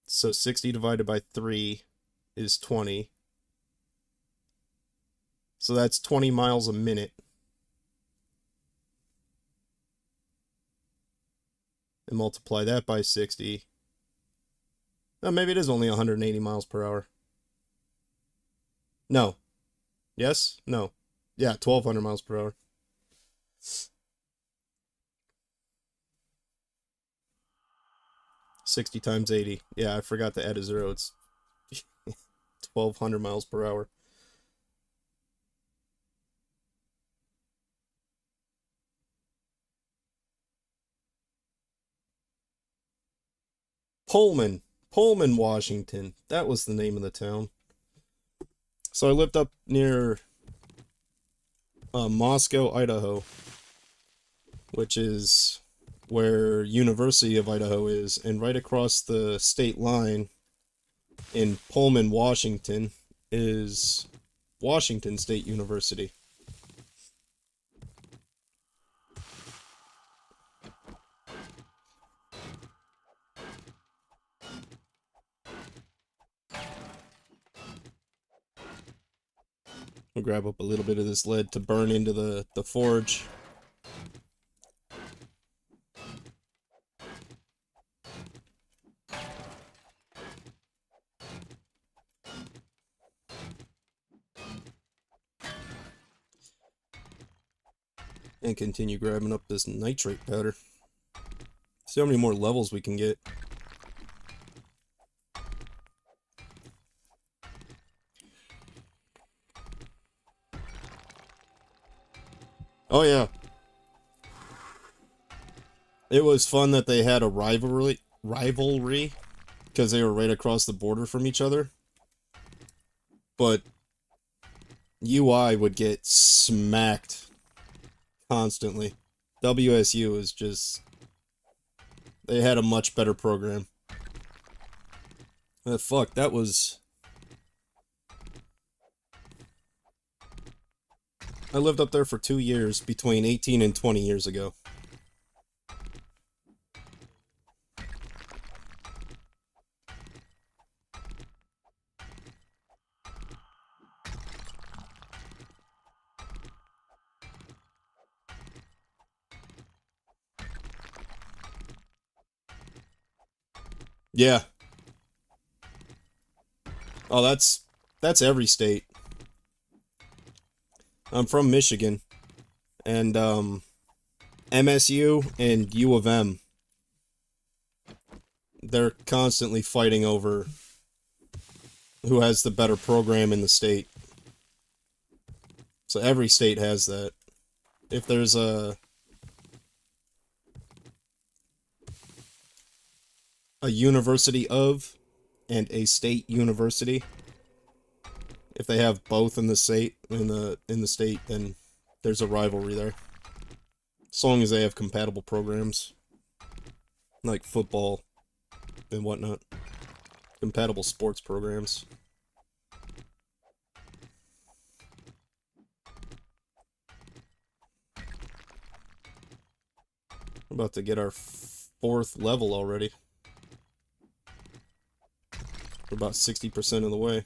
So 60 divided by 3 is 20. So that's 20 miles a minute. And multiply that by 60. Oh, maybe it is only 180 miles per hour. No. Yes? No. Yeah, 1,200 miles per hour. 60 times 80. Yeah, I forgot to add a zero. It's 1,200 miles per hour. Pullman. Pullman, Washington. That was the name of the town. So I lived up near Moscow, Idaho, which is where University of Idaho is, and right across the state line in Pullman, Washington is Washington State University. We'll grab up a little bit of this lead to burn into the forge. And continue grabbing up this nitrate powder. See how many more levels we can get. Oh yeah. It was fun that they had a rivalry because they were right across the border from each other. But UI would get smacked constantly. WSU is just... they had a much better program. Fuck, that was... I lived up there for 2 years, between 18 and 20 years ago. Yeah. Oh, that's every state. I'm from Michigan, and MSU and U of M, they're constantly fighting over who has the better program in the state. So every state has that. If there's a university of and a state university, if they have both in the state, then there's a rivalry there. As long as they have compatible programs, like football and whatnot, compatible sports programs. We're about to get our 4th level already. We're about 60% of the way.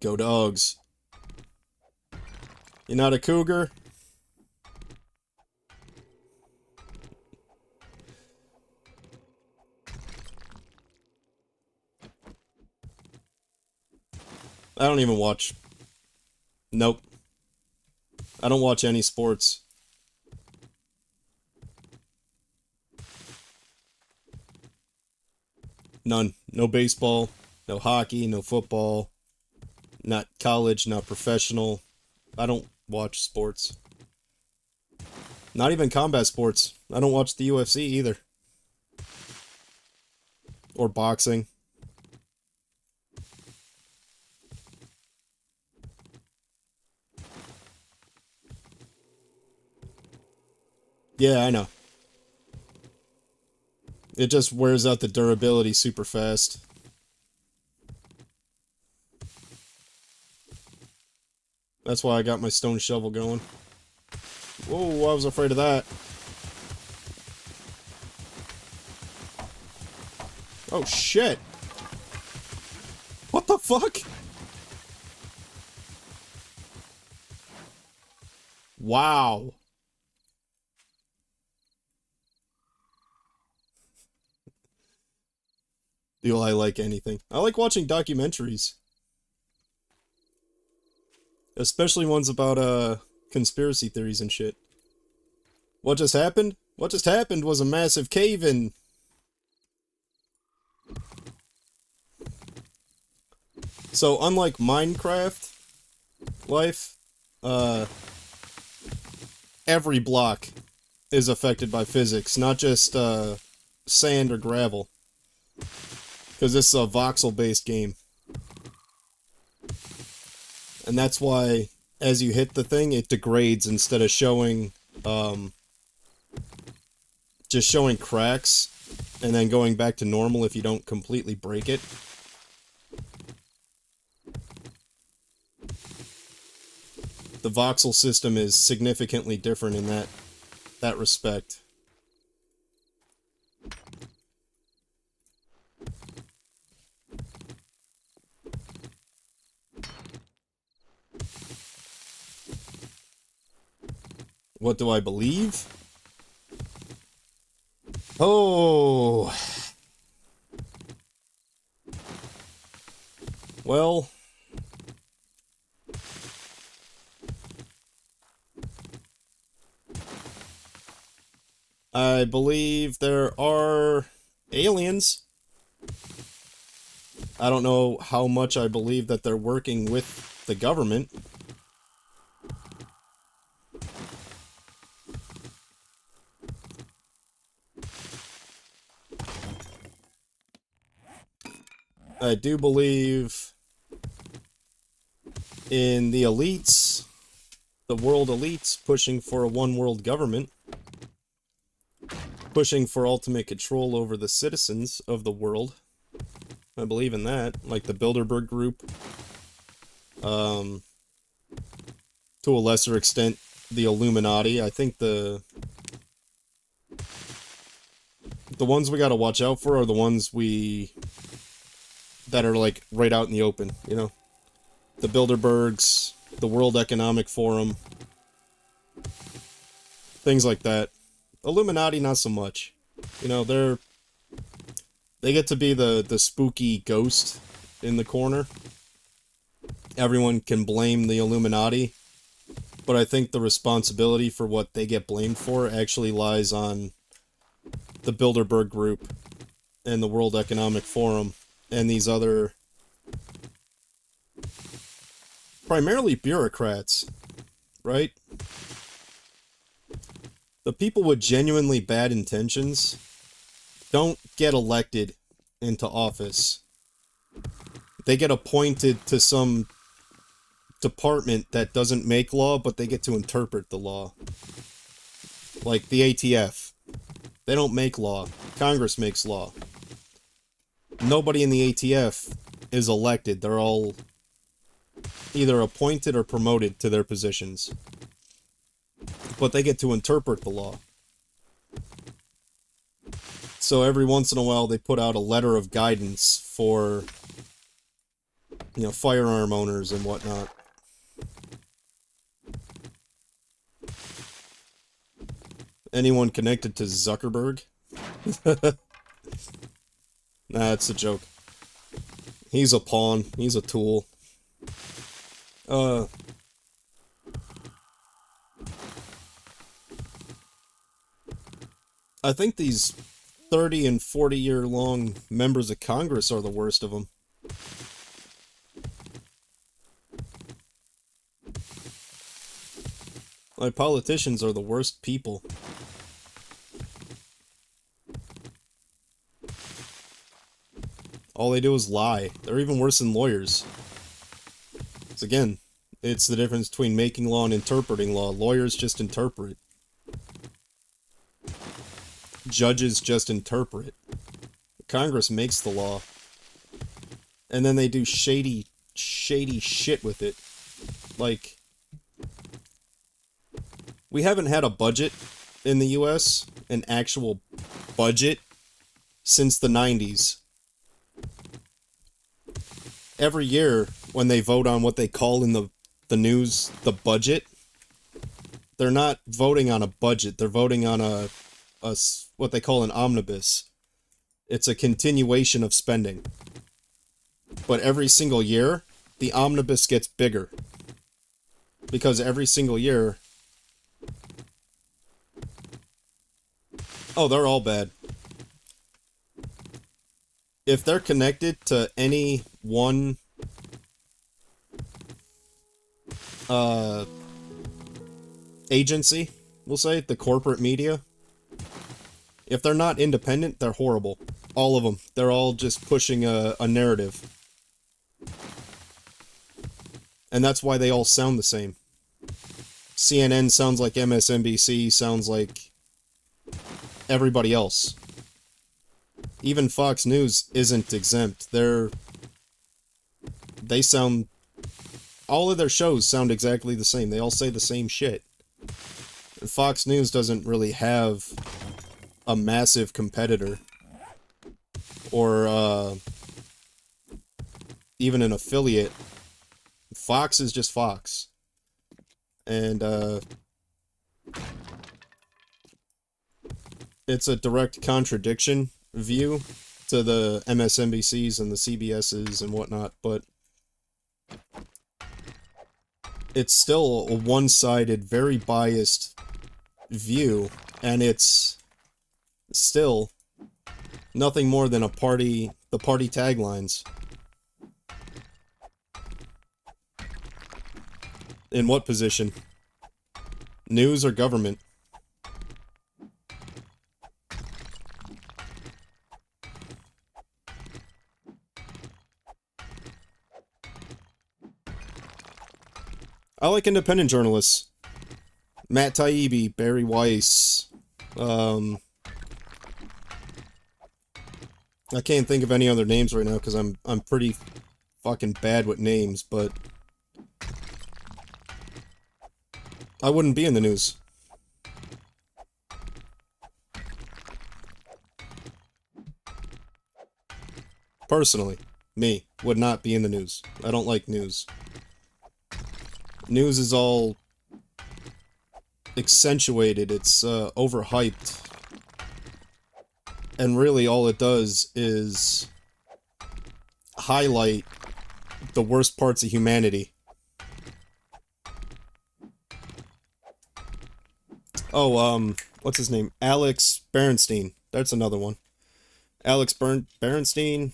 Go Dogs. You're not a cougar? I don't even watch. Nope. I don't watch any sports. None. No baseball, no hockey, no football. Not college, not professional. I don't watch sports. Not even combat sports. I don't watch the UFC either. Or boxing. Yeah, I know. It just wears out the durability super fast. That's why I got my stone shovel going. Whoa, I was afraid of that. Oh shit! What the fuck? Wow. Do I like anything? I like watching documentaries. Especially ones about, conspiracy theories and shit. What just happened? What just happened was a massive cave-in. So, unlike Minecraft life, every block is affected by physics, not just sand or gravel. Because this is a voxel-based game. And that's why, as you hit the thing, it degrades instead of showing, just showing cracks, and then going back to normal if you don't completely break it. The voxel system is significantly different in that respect. What do I believe? Oh. Well, I believe there are aliens. I don't know how much I believe that they're working with the government. I do believe in the elites, the world elites, pushing for a one-world government, pushing for ultimate control over the citizens of the world. I believe in that, like the Bilderberg Group. To a lesser extent, the Illuminati. I think the ones we gotta watch out for are the ones that are like right out in the open, you know? The Bilderbergs, the World Economic Forum, things like that. Illuminati, not so much. You know, they get to be the spooky ghost in the corner. Everyone can blame the Illuminati, but I think the responsibility for what they get blamed for actually lies on the Bilderberg Group and the World Economic Forum and these other primarily bureaucrats, right? The people with genuinely bad intentions don't get elected into office. They get appointed to some department that doesn't make law, but they get to interpret the law. Like the ATF. They don't make law. Congress makes law. Nobody in the ATF is elected. They're all either appointed or promoted to their positions. But they get to interpret the law. So every once in a while they put out a letter of guidance for, you know, firearm owners and whatnot. Anyone connected to Zuckerberg? Nah, it's a joke. He's a pawn. He's a tool. I think these 30 and 40-year-long members of Congress are the worst of them. Like, politicians are the worst people. All they do is lie. They're even worse than lawyers. So again, it's the difference between making law and interpreting law. Lawyers just interpret. Judges just interpret. Congress makes the law. And then they do shady shit with it. Like, we haven't had a budget in the US, an actual budget, since the 90s. Every year, when they vote on what they call in the news the budget, they're not voting on a budget, they're voting on a what they call an omnibus. It's a continuation of spending. But every single year, the omnibus gets bigger. Because every single year... Oh, they're all bad. If they're connected to any one agency, we'll say, the corporate media, If they're not independent, they're horrible. All of them. They're all just pushing a narrative. And that's why they all sound the same. CNN sounds like MSNBC, sounds like everybody else. Even Fox News isn't exempt. They sound... All of their shows sound exactly the same. They all say the same shit. And Fox News doesn't really have a massive competitor. Or, even an affiliate. Fox is just Fox. And, it's a direct contradiction view to the MSNBCs and the CBSs and whatnot, but it's still a one-sided, very biased view, and it's still nothing more than the party taglines. In what position? News or government? I like independent journalists. Matt Taibbi, Barry Weiss. I can't think of any other names right now because I'm pretty fucking bad with names, but I wouldn't be in the news. Personally, me, would not be in the news. I don't like news. News is all accentuated, it's overhyped. And really all it does is highlight the worst parts of humanity. Oh, what's his name? Alex Berenstein. That's another one. Alex Berenstein,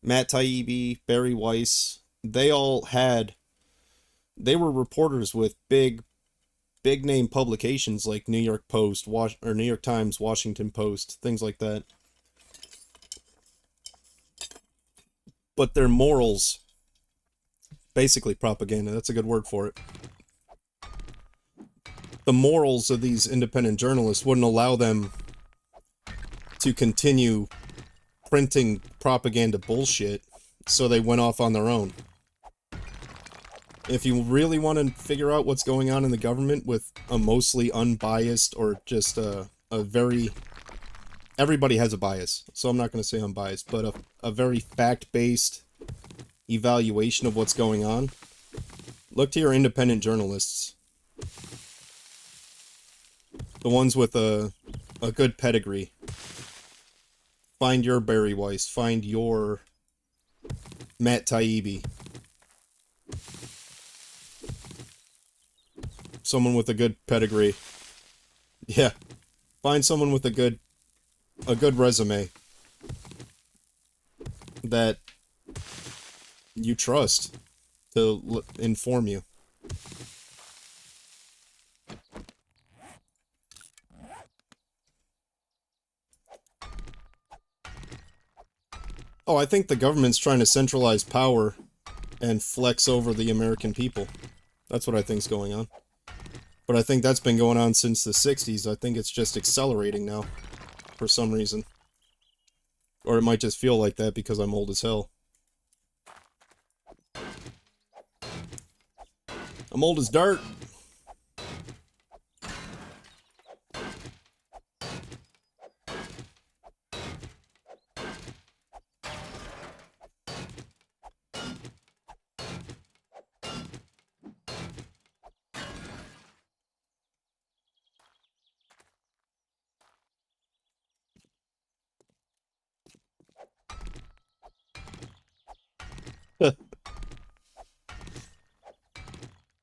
Matt Taibbi, Barry Weiss. They were reporters with big name publications like New York Post, or New York Times, Washington Post, things like that. But their morals, basically propaganda, that's a good word for it. The morals of these independent journalists wouldn't allow them to continue printing propaganda bullshit, so they went off on their own. If you really want to figure out what's going on in the government with a mostly unbiased or just a very... Everybody has a bias, so I'm not going to say unbiased, but a very fact-based evaluation of what's going on, look to your independent journalists. The ones with a good pedigree. Find your Barry Weiss, find your Matt Taibbi. Someone with a good pedigree. Yeah. Find someone with a good resume that you trust to inform you. Oh, I think the government's trying to centralize power and flex over the American people. That's what I think's going on. But I think that's been going on since the 60s. I think it's just accelerating now, for some reason. Or it might just feel like that because I'm old as hell. I'm old as dirt.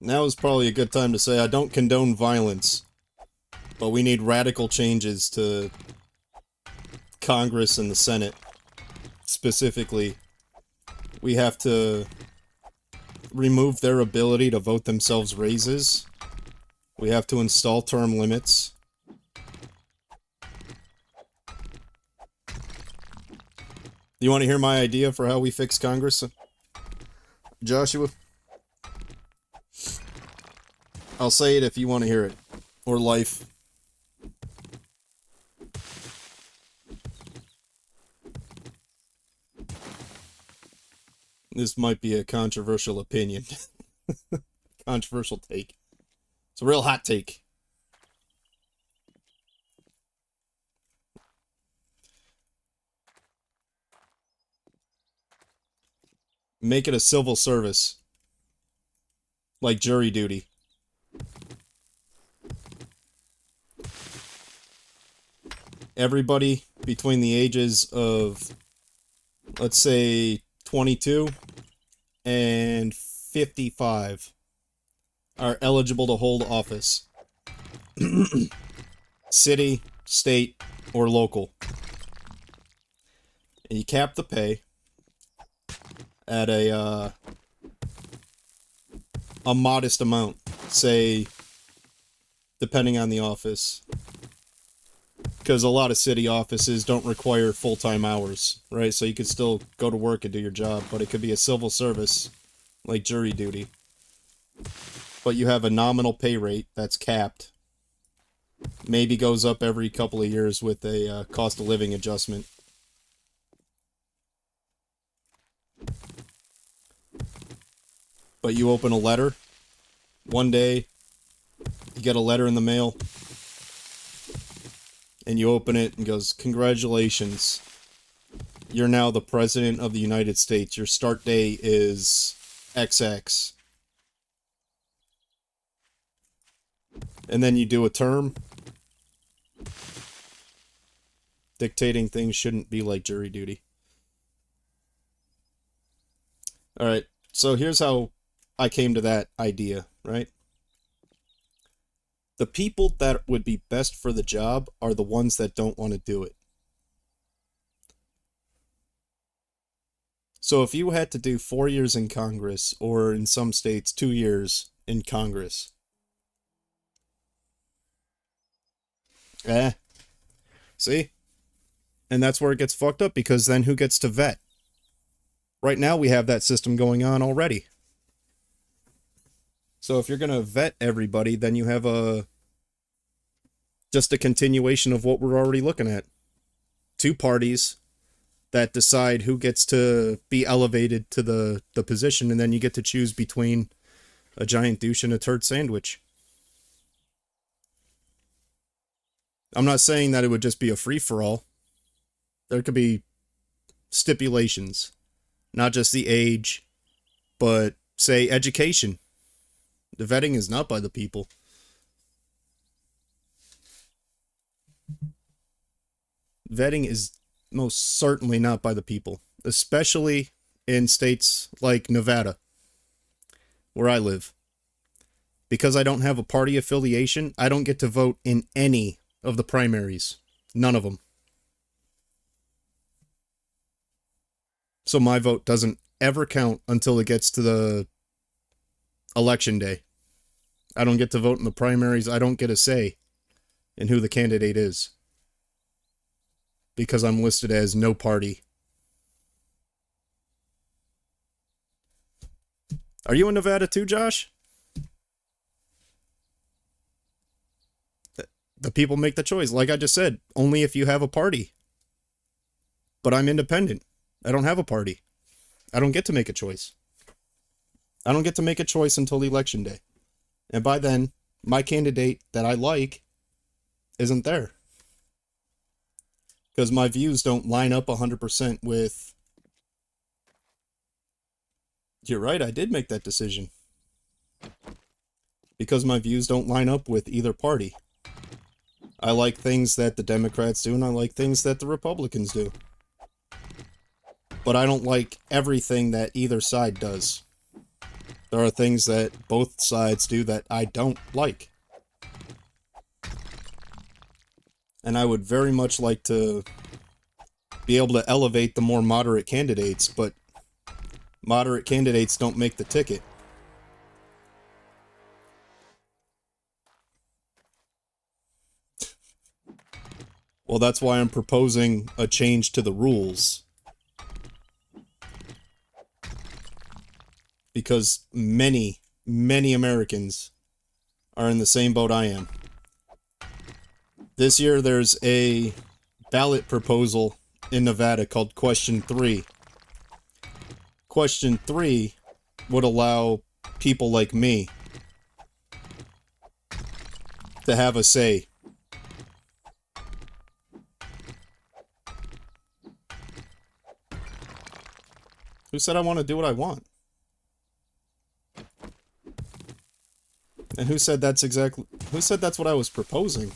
Now is probably a good time to say I don't condone violence, but we need radical changes to Congress and the Senate. Specifically, we have to remove their ability to vote themselves raises. We have to install term limits. You want to hear my idea for how we fix Congress, Joshua? I'll say it if you want to hear it. Or life. This might be a controversial opinion. Controversial take. It's a real hot take. Make it a civil service. Like jury duty. Everybody between the ages of, let's say, 22 and 55 are eligible to hold office. City, state, or local. And you cap the pay at a modest amount, say, depending on the office. Because a lot of city offices don't require full-time hours, right? So you could still go to work and do your job, but it could be a civil service, like jury duty. But you have a nominal pay rate that's capped. Maybe goes up every couple of years with a cost of living adjustment. But you open a letter. One day, you get a letter in the mail. And you open it and goes, "Congratulations. You're now the President of the United States. Your start day is XX." And then you do a term. Dictating things shouldn't be like jury duty. Alright, so here's how I came to that idea, right? The people that would be best for the job are the ones that don't want to do it. So if you had to do 4 years in Congress, or in some states, 2 years in Congress. See? And that's where it gets fucked up, because then who gets to vet? Right now we have that system going on already. So if you're going to vet everybody, then you have just a continuation of what we're already looking at. 2 parties that decide who gets to be elevated to the position, and then you get to choose between a giant douche and a turd sandwich. I'm not saying that it would just be a free-for-all. There could be stipulations. Not just the age, but, say, education. The vetting is not by the people. Vetting is most certainly not by the people. Especially in states like Nevada, where I live. Because I don't have a party affiliation, I don't get to vote in any of the primaries. None of them. So my vote doesn't ever count until it gets to the election day. I don't get to vote in the primaries. I don't get a say in who the candidate is. Because I'm listed as no party. Are you in Nevada too, Josh? The people make the choice. Like I just said, only if you have a party. But I'm independent. I don't have a party. I don't get to make a choice. I don't get to make a choice until election day. And by then, my candidate that I like isn't there. Because my views don't line up 100% with... You're right, I did make that decision. Because my views don't line up with either party. I like things that the Democrats do, and I like things that the Republicans do. But I don't like everything that either side does. There are things that both sides do that I don't like. And I would very much like to be able to elevate the more moderate candidates, but moderate candidates don't make the ticket. Well, that's why I'm proposing a change to the rules. because many, many Americans are in the same boat I am. This year there's a ballot proposal in Nevada called Question 3. Question 3 would allow people like me to have a say. Who said I want to do what I want? And who said that's what I was proposing?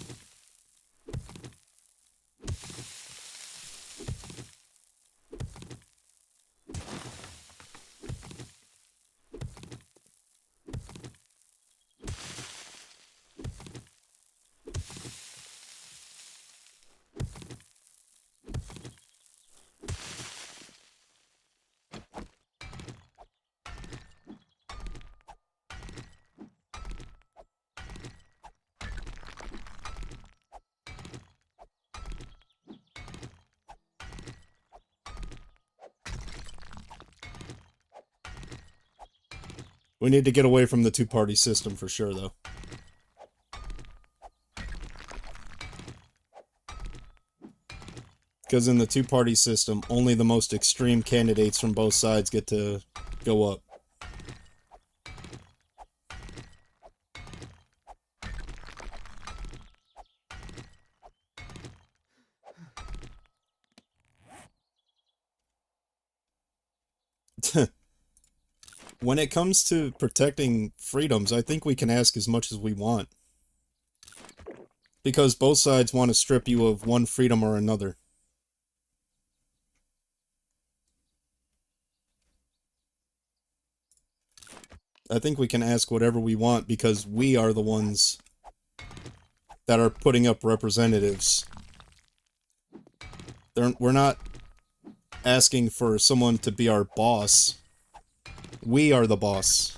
We need to get away from the two-party system for sure, though. Because in the two-party system, only the most extreme candidates from both sides get to go up. When it comes to protecting freedoms, I think we can ask as much as we want. Because both sides want to strip you of one freedom or another. I think we can ask whatever we want because we are the ones that are putting up representatives. We're not asking for someone to be our boss. We are the boss.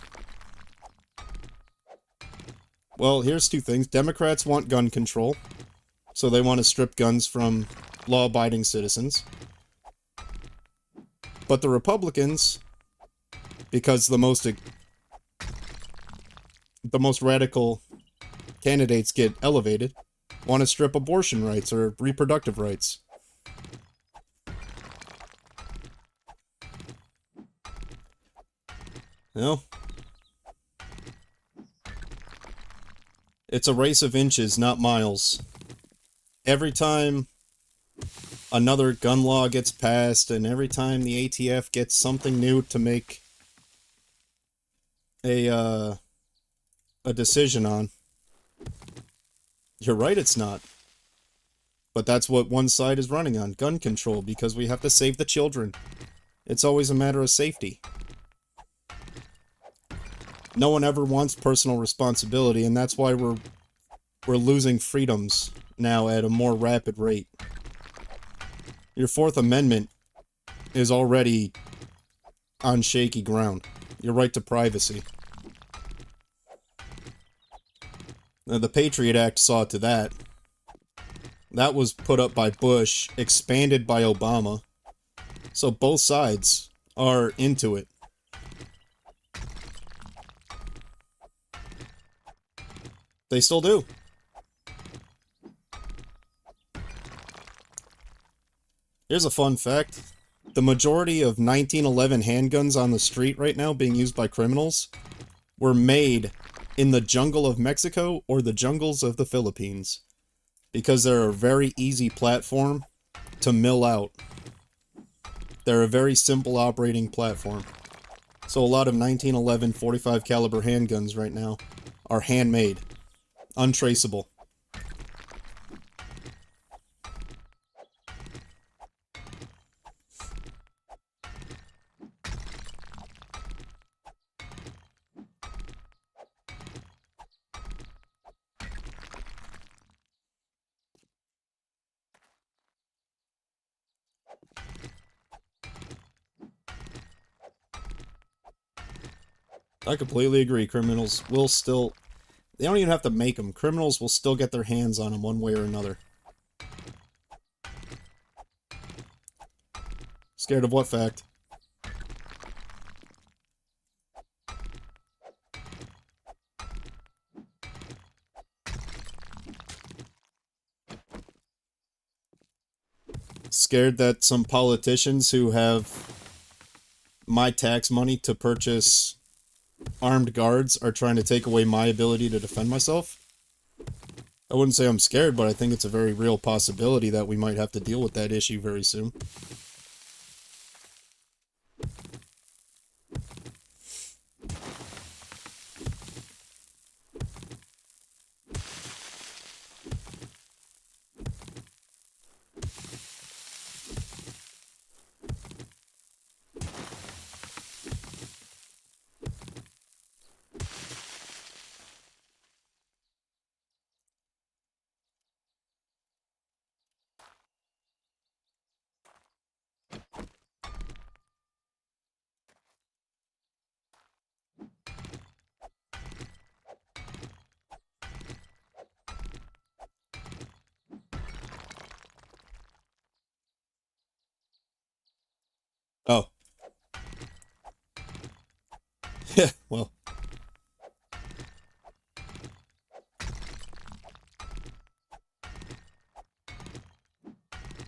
Well, here's two things. Democrats want gun control, so they want to strip guns from law-abiding citizens. But the Republicans, because the most radical candidates get elevated, want to strip abortion rights or reproductive rights. No. It's a race of inches, not miles. Every time another gun law gets passed, and every time the ATF gets something new to make a decision on, you're right, it's not. But that's what one side is running on, gun control, because we have to save the children. It's always a matter of safety. No one ever wants personal responsibility, and that's why we're losing freedoms now at a more rapid rate. Your Fourth Amendment is already on shaky ground. Your right to privacy. Now, the Patriot Act saw to that. That was put up by Bush, expanded by Obama. So both sides are into it. They still do. Here's a fun fact. The majority of 1911 handguns on the street right now being used by criminals were made in the jungle of Mexico or the jungles of the Philippines. Because they're a very easy platform to mill out. They're a very simple operating platform. So a lot of 1911 .45 caliber handguns right now are handmade. Untraceable. I completely agree. Criminals will still... They don't even have to make them. Criminals will still get their hands on them one way or another. Scared of what fact? Scared that some politicians who have my tax money to purchase armed guards are trying to take away my ability to defend myself. I wouldn't say I'm scared, but I think it's a very real possibility that we might have to deal with that issue very soon. Oh. Yeah, well.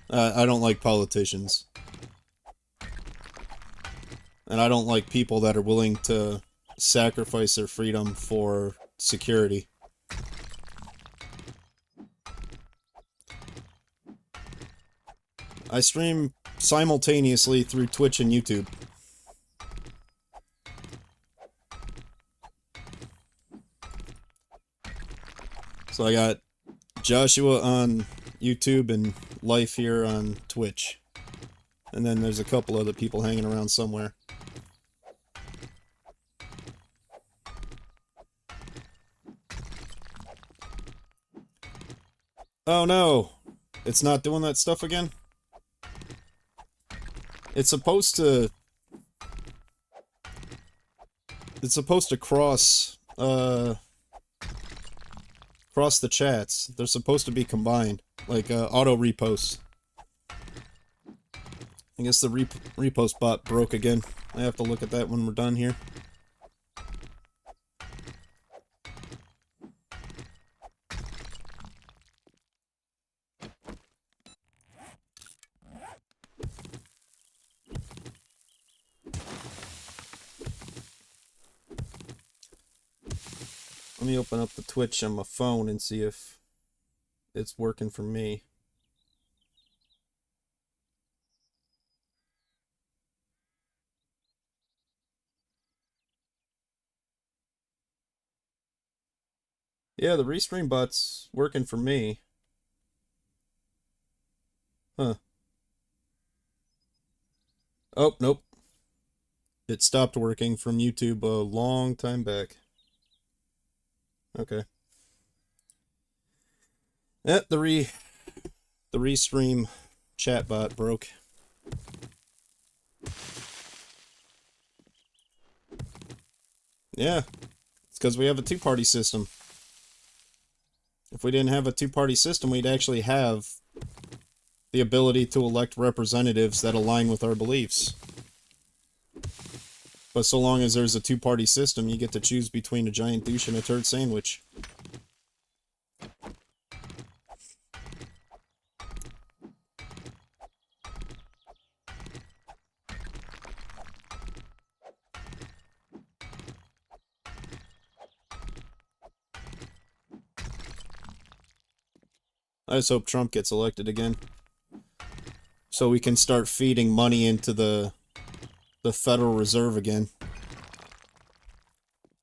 I don't like politicians. And I don't like people that are willing to sacrifice their freedom for security. I stream simultaneously through Twitch and YouTube. So I got Joshua on YouTube and Life here on Twitch. And then there's a couple other people hanging around somewhere. Oh no! It's not doing that stuff again? It's supposed to... It's supposed to cross the chats. They're supposed to be combined. Like, auto reposts. I guess the repost bot broke again. I have to look at that when we're done here. Let me open up the Twitch on my phone and see if it's working for me. Yeah, the restream bot's working for me. Huh. Oh, nope. It stopped working from YouTube a long time back. Okay. Eh, the restream chatbot broke. Yeah, it's because we have a two-party system. If we didn't have a two-party system, we'd actually have the ability to elect representatives that align with our beliefs. But so long as there's a two-party system, you get to choose between a giant douche and a turd sandwich. I just hope Trump gets elected again, so we can start feeding money into the Federal Reserve again.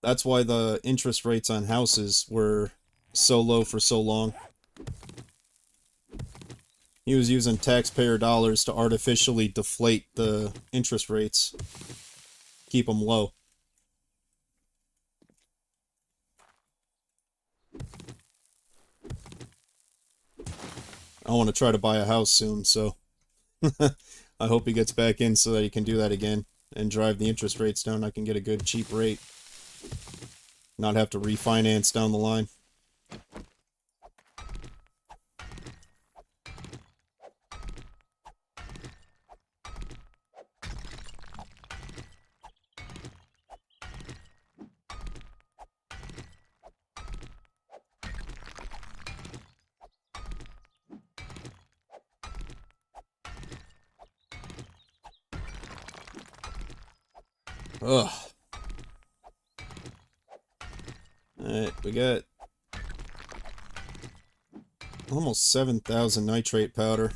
That's why the interest rates on houses were so low for so long. He was using taxpayer dollars to artificially deflate the interest rates, keep them low. I want to try to buy a house soon, so I hope he gets back in so that he can do that again and drive the interest rates down. I can get a good cheap rate, not have to refinance down the line. Ugh. Alright, we got almost 7,000 nitrate powder.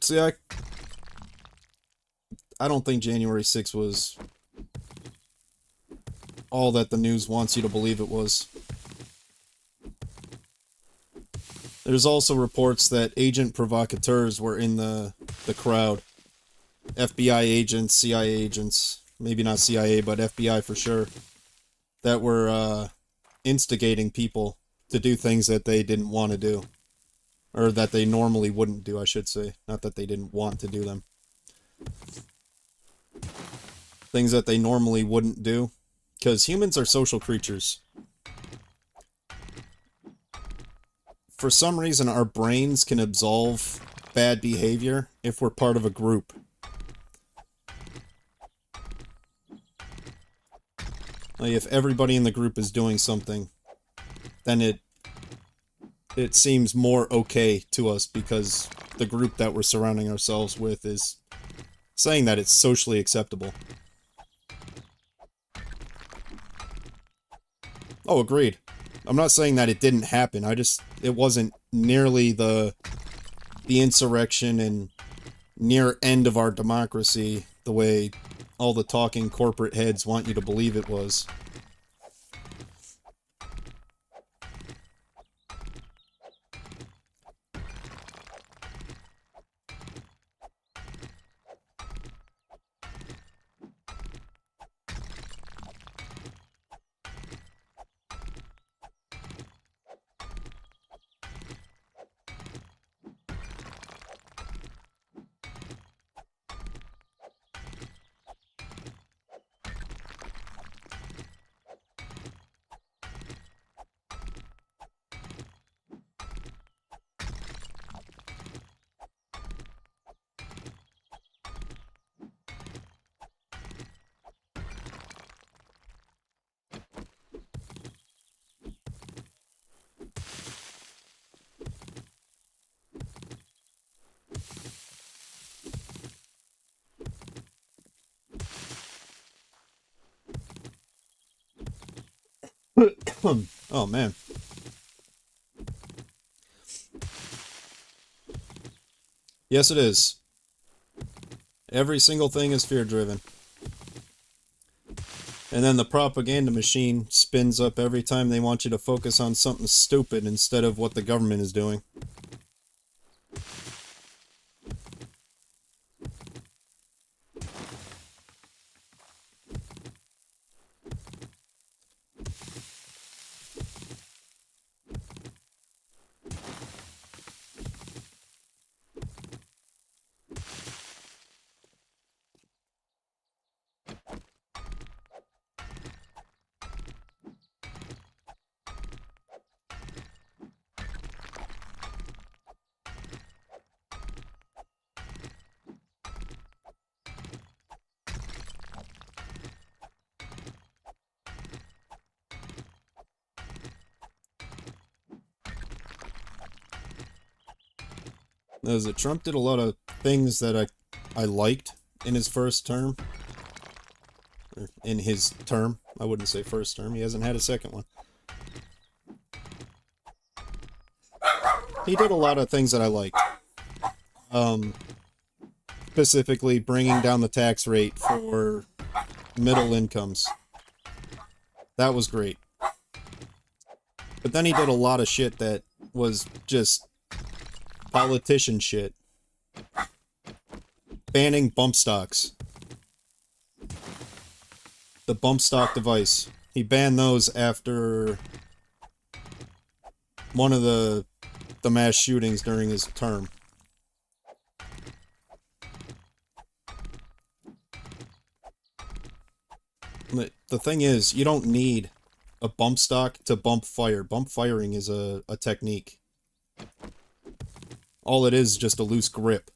See, I don't think January 6th was all that the news wants you to believe it was. There's also reports that agent provocateurs were in the crowd. FBI agents, CIA agents, maybe not CIA, but FBI for sure, that were instigating people to do things that they didn't want to do. Or that they normally wouldn't do, I should say. Not that they didn't want to do them. Things that they normally wouldn't do. Because humans are social creatures. For some reason, our brains can absolve bad behavior if we're part of a group. Like, if everybody in the group is doing something, then it seems more okay to us because the group that we're surrounding ourselves with is saying that it's socially acceptable. Oh, agreed. I'm not saying that it didn't happen. It wasn't nearly the insurrection and near end of our democracy the way all the talking corporate heads want you to believe it was. Oh, man. Yes, it is. Every single thing is fear-driven. And then the propaganda machine spins up every time they want you to focus on something stupid instead of what the government is doing. Is it Trump did a lot of things that I liked in his first term. Or in his term. I wouldn't say first term. He hasn't had a second one. He did a lot of things that I liked. Specifically bringing down the tax rate for middle incomes. That was great. But then he did a lot of shit that was just politician shit. Banning bump stocks. The bump stock device. He banned those after one of the mass shootings during his term. The thing is, you don't need a bump stock to bump fire. Bump firing is a technique. All it is just a loose grip.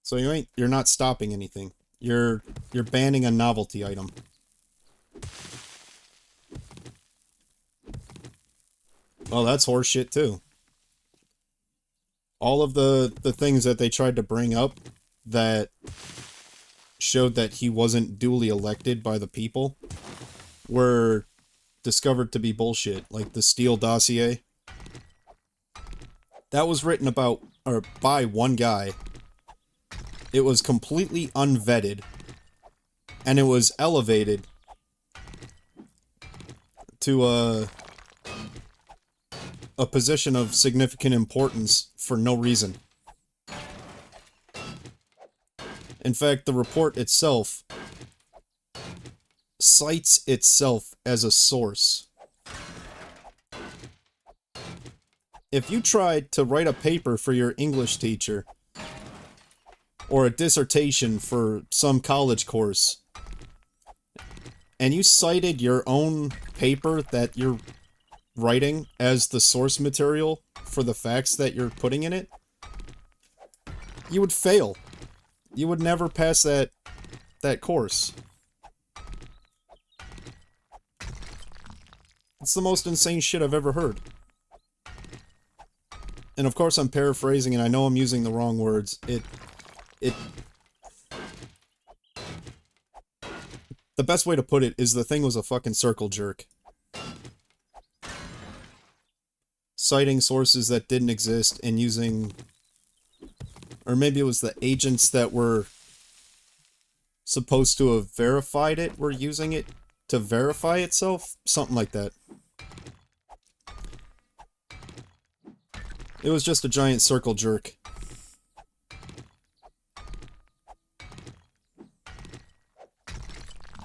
So you're not stopping anything. You're banning a novelty item. Well, that's horseshit too. All of the things that they tried to bring up that showed that he wasn't duly elected by the people were discovered to be bullshit, like the Steele dossier. That was written about, or by one guy. It was completely unvetted, and it was elevated to a position of significant importance for no reason. In fact, the report itself cites itself as a source. If you tried to write a paper for your English teacher, or a dissertation for some college course, and you cited your own paper that you're writing as the source material for the facts that you're putting in it, you would fail. You would never pass that course. It's the most insane shit I've ever heard. And of course I'm paraphrasing and I know I'm using the wrong words. The best way to put it is the thing was a fucking circle jerk. Citing sources that didn't exist and using... Or maybe it was the agents that were supposed to have verified it were using it to verify itself? Something like that. It was just a giant circle jerk.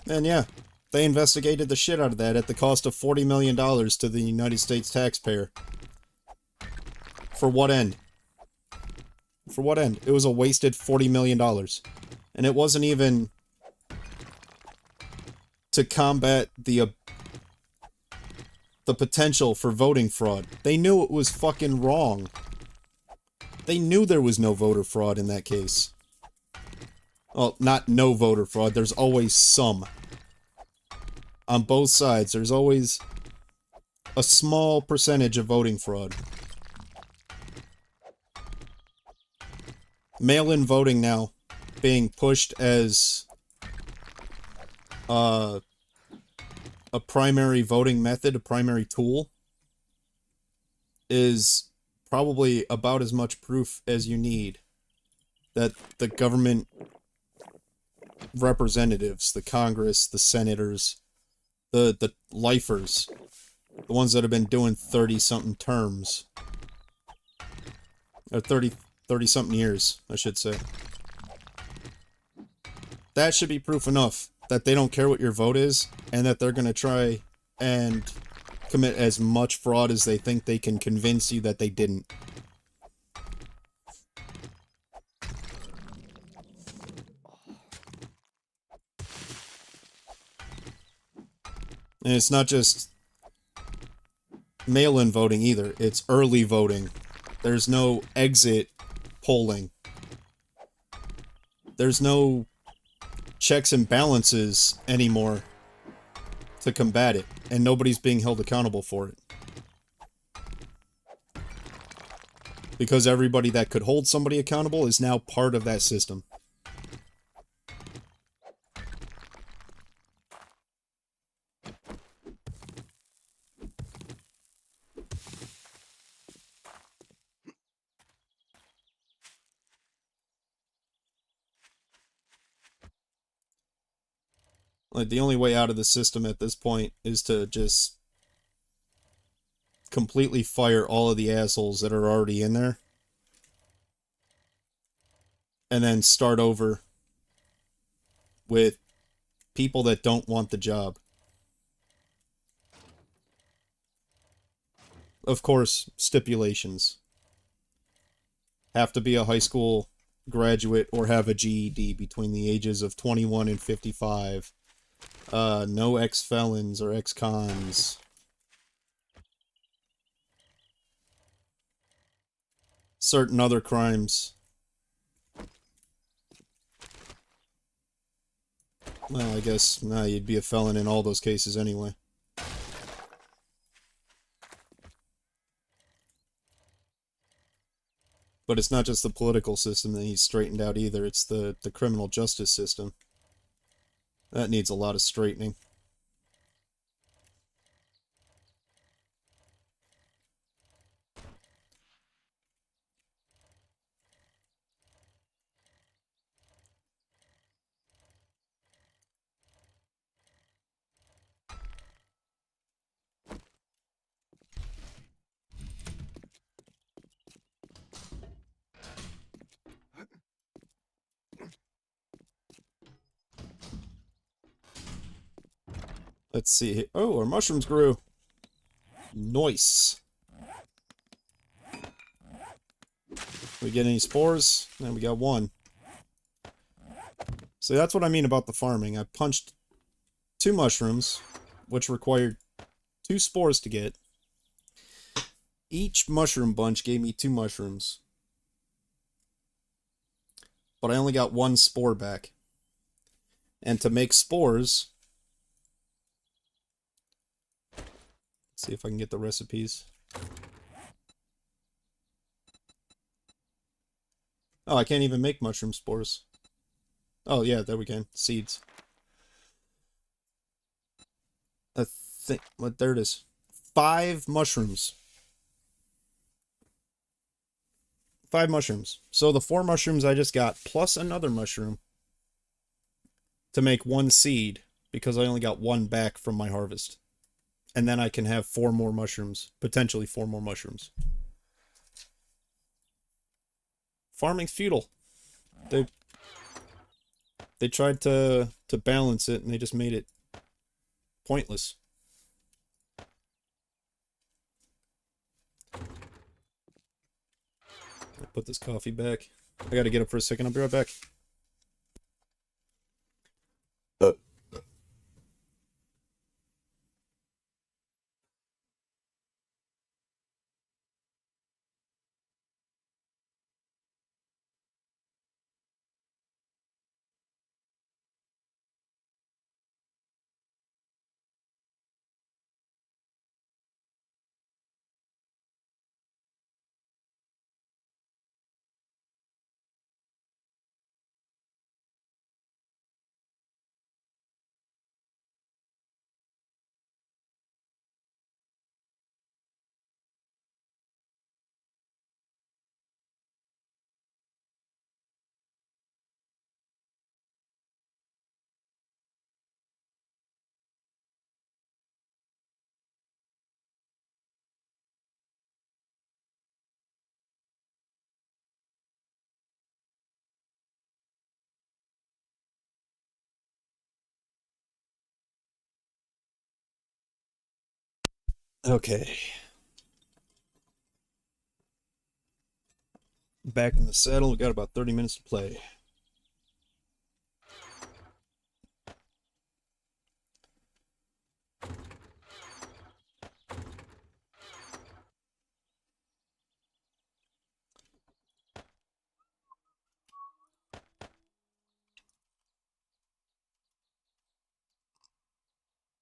And yeah, they investigated the shit out of that at the cost of $40 million to the United States taxpayer. For what end? For what end? It was a wasted $40 million. And it wasn't even to combat the potential for voting fraud. They knew it was fucking wrong. They knew there was no voter fraud in that case. Well, not no voter fraud, there's always some. On both sides, there's always a small percentage of voting fraud. Mail-in voting now being pushed as a primary voting method, a primary tool, is probably about as much proof as you need that the government representatives, the Congress, the senators, the lifers, the ones that have been doing 30-something terms, or 30-something years, I should say. That should be proof enough that they don't care what your vote is, and that they're gonna try and commit as much fraud as they think they can convince you that they didn't. And it's not just mail-in voting either, it's early voting. There's no exit polling. There's no checks and balances anymore to combat it, and nobody's being held accountable for it. Because everybody that could hold somebody accountable is now part of that system. Like, the only way out of the system at this point is to just completely fire all of the assholes that are already in there. And then start over with people that don't want the job. Of course, stipulations. Have to be a high school graduate or have a GED between the ages of 21 and 55. No ex-felons or ex-cons. Certain other crimes. Well, I guess, nah, you'd be a felon in all those cases anyway. But it's not just the political system that he's straightened out either, it's the criminal justice system. That needs a lot of straightening. Let's see. Oh, our mushrooms grew. Nice. We get any spores? And we got one. So that's what I mean about the farming. I punched 2 mushrooms, which required 2 spores to get. Each mushroom bunch gave me 2 mushrooms. But I only got 1 spore back. And to make spores... Let's see if I can get the recipes. Oh, I can't even make mushroom spores. Oh, yeah, there we can. Seeds. I think... What? There it is. 5 mushrooms. 5 mushrooms. So the 4 mushrooms I just got, plus another mushroom, to make 1 seed, because I only got 1 back from my harvest. And then I can have 4 more mushrooms. Potentially 4 more mushrooms. Farming's futile. They tried to balance it, and they just made it pointless. I'll put this coffee back. I gotta get up for a second. I'll be right back. Okay. Back in the saddle. We got about 30 minutes to play.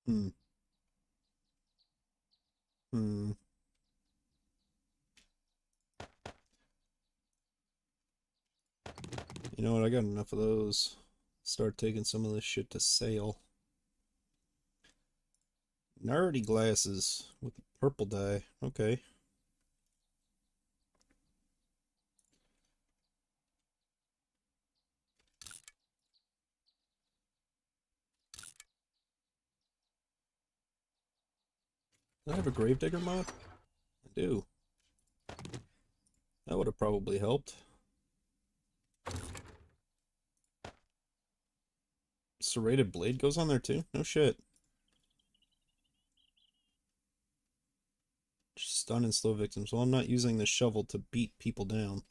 Hmm. Hmm. You know what? I got enough of those. Start taking some of this shit to sale. Nerdy glasses with the purple dye. Okay. Do I have a gravedigger mod? I do. That would have probably helped. Serrated blade goes on there too? No shit. Stun and slow victims. Well, I'm not using the shovel to beat people down.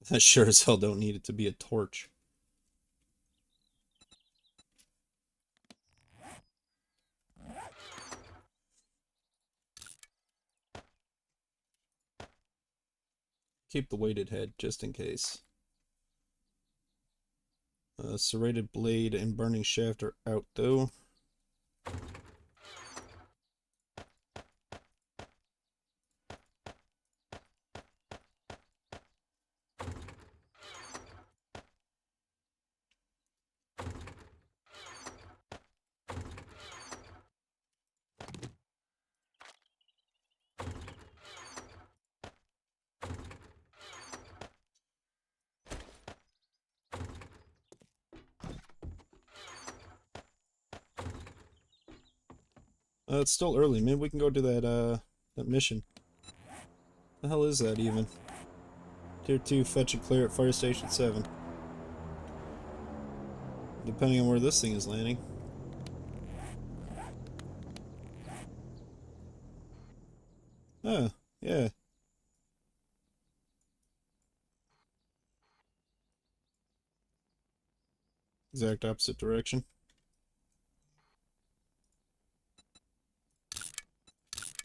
I sure as hell don't need it to be a torch. Keep the weighted head, just in case. Serrated blade and burning shaft are out though. It's still early. Maybe we can go do that mission. The hell is that even? Tier 2, fetch and clear at Fire Station 7. Depending on where this thing is landing. Oh, yeah. Exact opposite direction.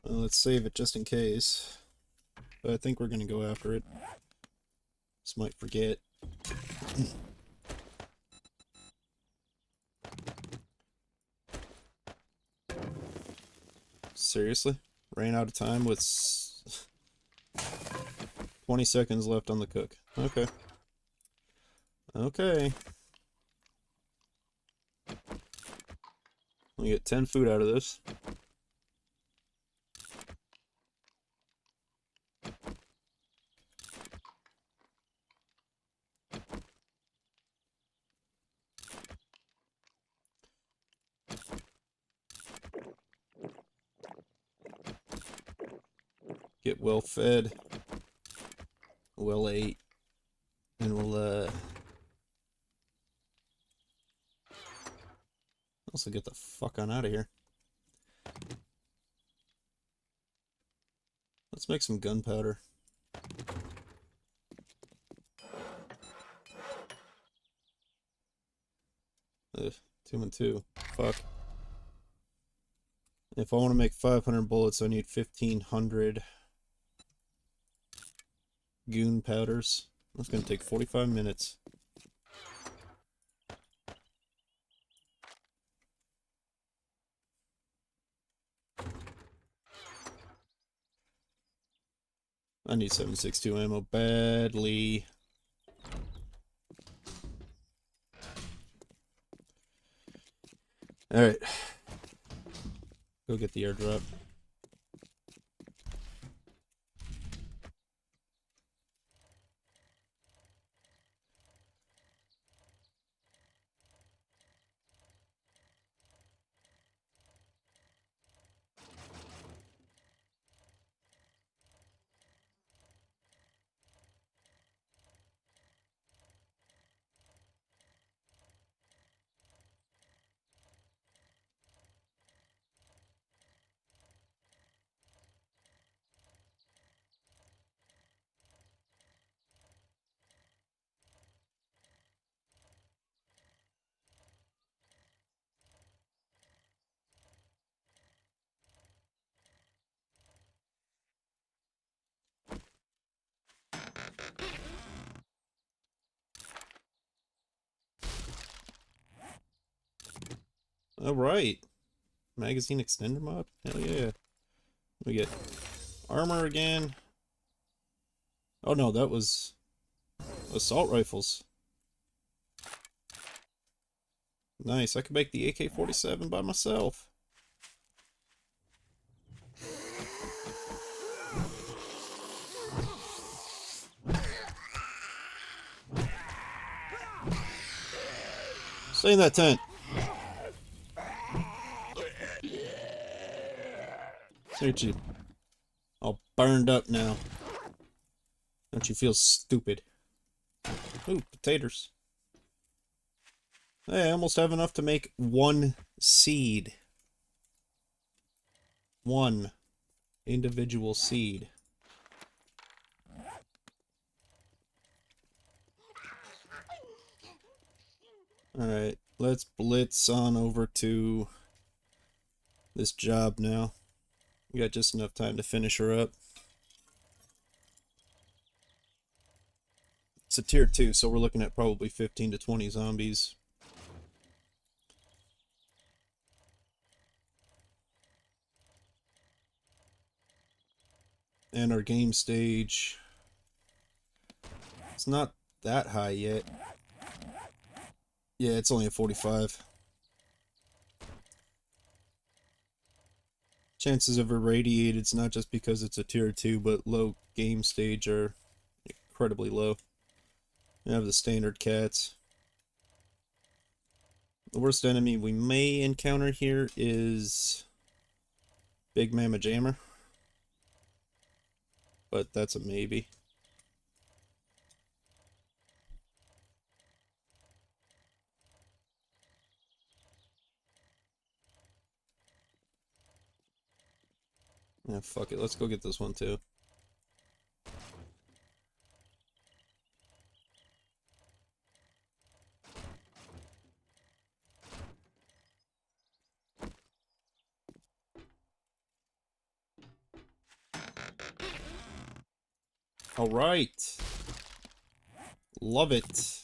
Well, let's save it just in case. But I think we're gonna go after it. Just might forget. Seriously? Ran out of time with 20 seconds left on the cook. Okay. Okay. We get 10 food out of this. Get well fed, well ate, and we'll also get the fuck on out of here. Let's make some gunpowder. Ugh, 2 and 2. Fuck. If I want to make 500 bullets, I need 1,500 goon powders. That's gonna take 45 minutes. I need 7.62 ammo badly. Alright. Go get the airdrop. Alright. Magazine extender mod? Hell yeah. We get armor again. Oh no, that was assault rifles. Nice, I could make the AK-47 by myself. Stay in that tent. Aren't you all burned up now? Don't you feel stupid? Ooh, potatoes. Hey, I almost have enough to make 1 seed. 1 individual seed. Alright, let's blitz on over to this job now. We got just enough time to finish her up. It's a tier 2, so we're looking at probably 15 to 20 zombies. And our game stage, it's not that high yet. Yeah, it's only a 45. Chances of irradiated, it's not just because it's a tier 2, but low game stage are incredibly low. We have the standard cats. The worst enemy we may encounter here is Big Mama Jammer. But that's a maybe. Yeah, fuck it. Let's go get this one too. All right. Love it.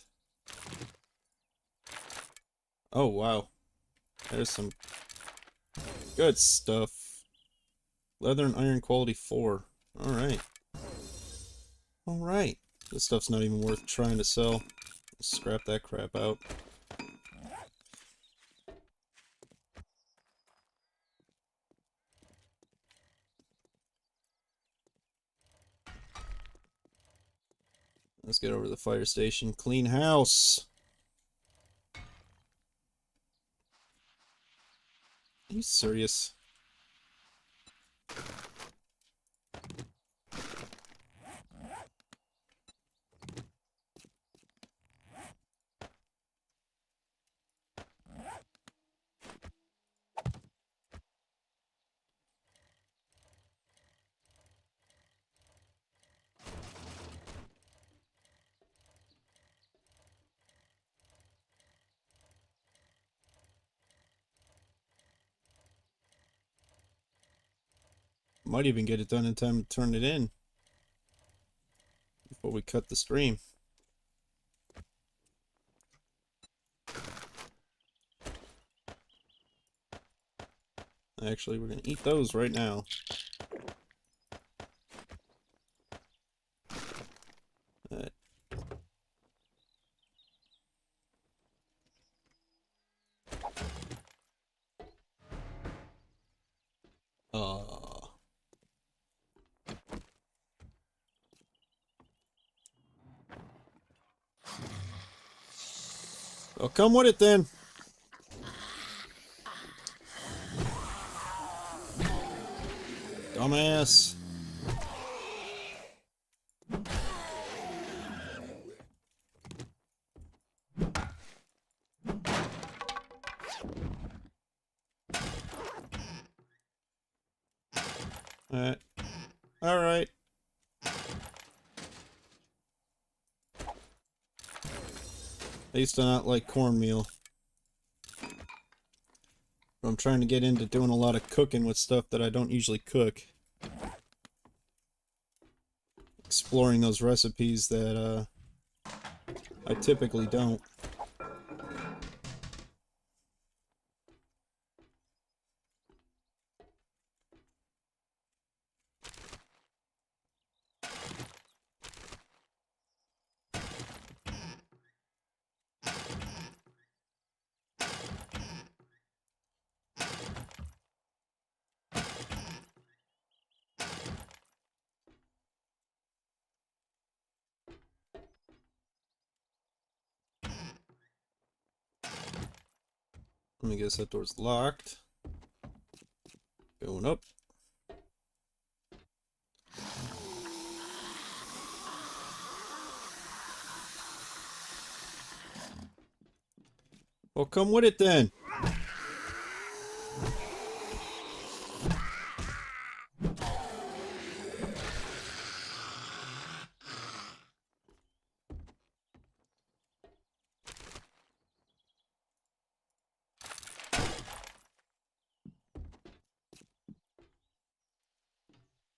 Oh, wow. There's some good stuff. Leather and iron quality 4. All right. All right. This stuff's not even worth trying to sell. Scrap that crap out. Let's get over to the fire station. Clean house. Are you serious? Might even get it done in time to turn it in before we cut the stream. Actually, we're gonna eat those right now. Alright. Well, come with it then. Dumbass. Alright. Alright. I used to not like cornmeal. But I'm trying to get into doing a lot of cooking with stuff that I don't usually cook. Exploring those recipes that I typically don't. Let me guess that door's locked. Going up. Well, come with it then.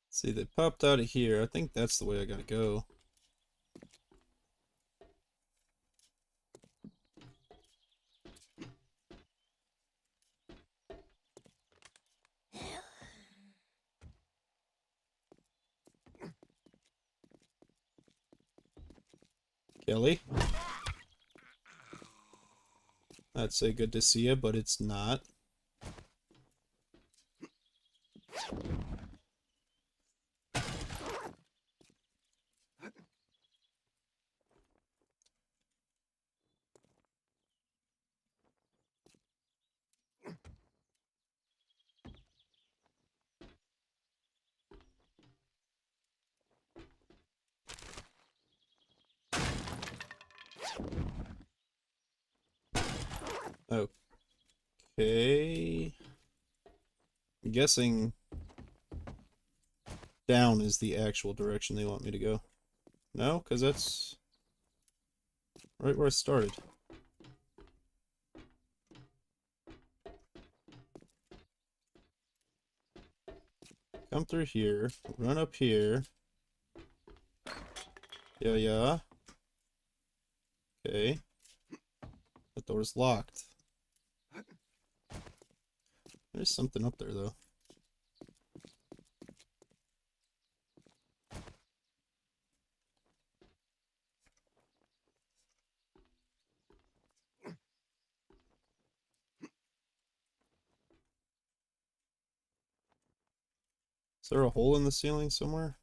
See, they popped out of here. I think that's the way I gotta go. Kelly? I'd say good to see you, but it's not. Okay. I'm guessing down is the actual direction they want me to go. No, because that's right where I started. Come through here, run up here. Yeah, yeah. Okay. The door's locked. There's something up there, though. Is there a hole in the ceiling somewhere?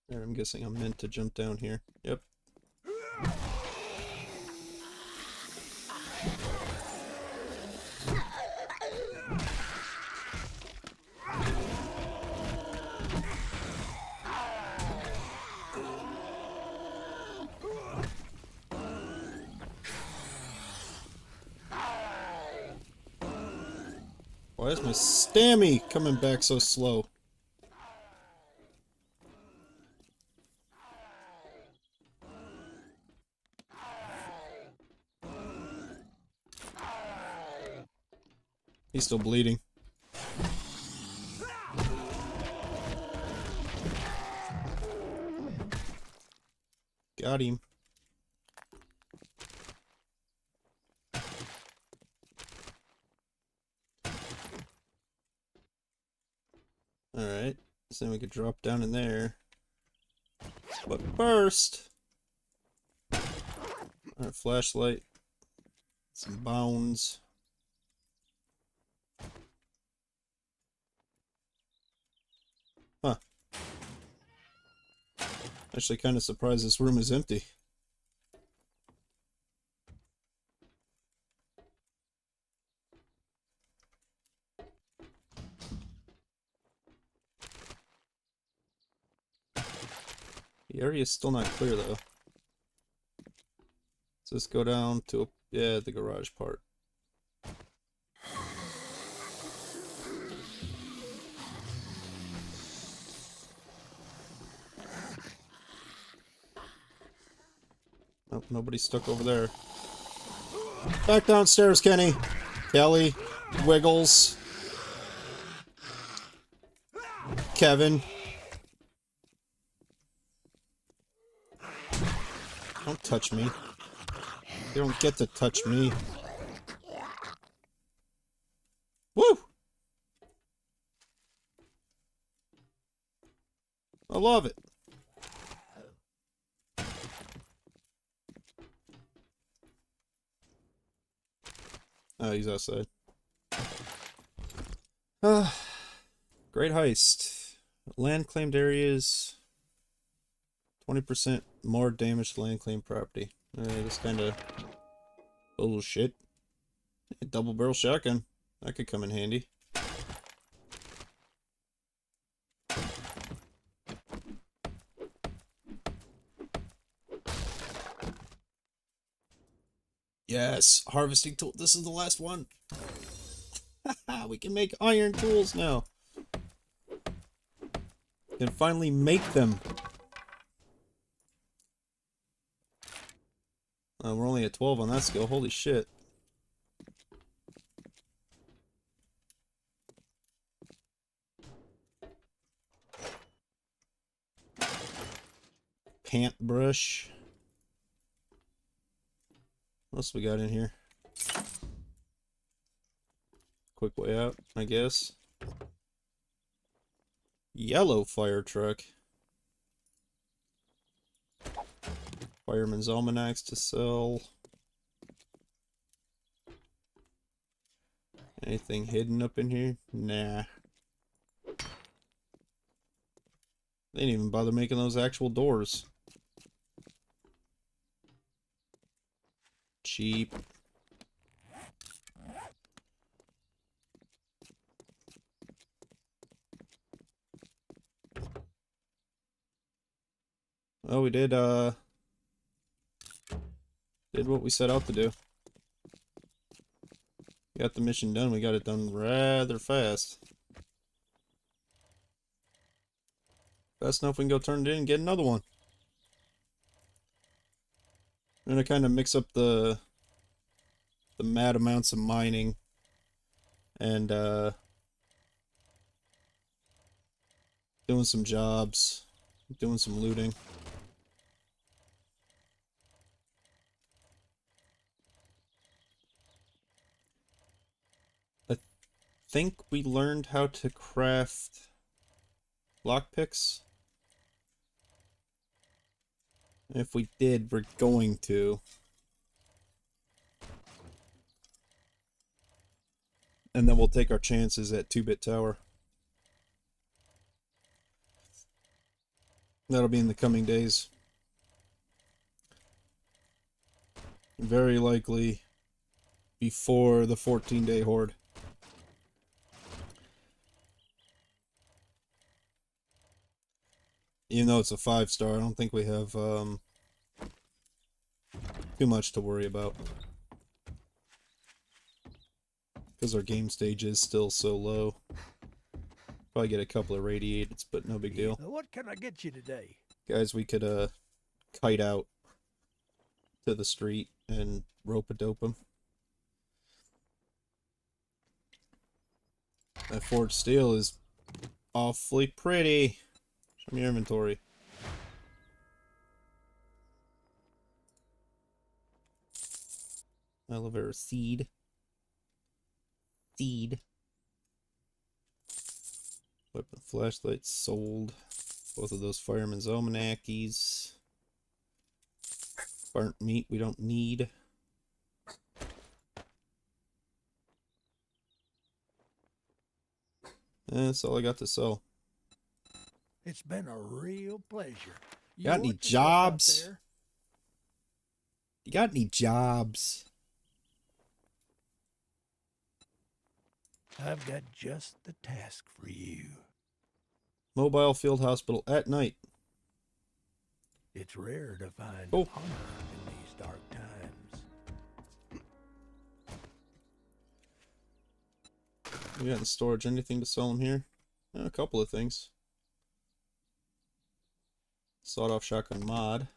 There, I'm guessing I'm meant to jump down here. Yep. Why is my stammy coming back so slow? He's still bleeding. Got him. Alright, so then we could drop down in there. But first, our flashlight, some bounds. Huh. Actually kind of surprised this room is empty. The area is still not clear though. So let's go down to, yeah, the garage part. Nope, nobody's stuck over there. Back downstairs, Kenny. Kelly. Wiggles. Kevin. Don't touch me. You don't get to touch me. Woo! I love it. Oh, he's outside. Great heist. Land claimed areas. 20% more damage to land claimed property. This kind of bullshit. A double barrel shotgun. That could come in handy. Yes, harvesting tool. This is the last one. We can make iron tools now. Can finally make them. We're only at 12 on that skill. Holy shit. Pant brush. What else we got in here? quick way out, I guess. Yellow fire truck. Fireman's almanacs to sell. Anything hidden up in here? Nah. They didn't even bother making those actual doors. Cheap. Well, we did what we set out to do. Got the mission done. We got it done rather fast. Fast enough we can go turn it in and get another one. I'm gonna kind of mix up the mad amounts of mining and doing some jobs, doing some looting. I think we learned how to craft lockpicks. If we did, we're going to. And then we'll take our chances at 2-bit tower. That'll be in the coming days. Very likely before the 14-day horde. Even though it's a 5-star, I don't think we have too much to worry about. Because our game stage is still so low. Probably get a couple of radiateds, but no big deal. What can I get you today? Guys, we could kite out to the street and rope-a-dope them. That forged steel is awfully pretty. Show me your inventory. Aloe vera seed. Weapon flashlight sold. Both of those fireman's almanacs. Burnt meat we don't need. That's all I got to sell. It's been a real pleasure. Got any jobs? You got any jobs? I've got just the task for you. Mobile field hospital at night. It's rare to find Oh. honor in these dark times. We got in storage anything to sell in here? A couple of things. Sawed-off shotgun mod.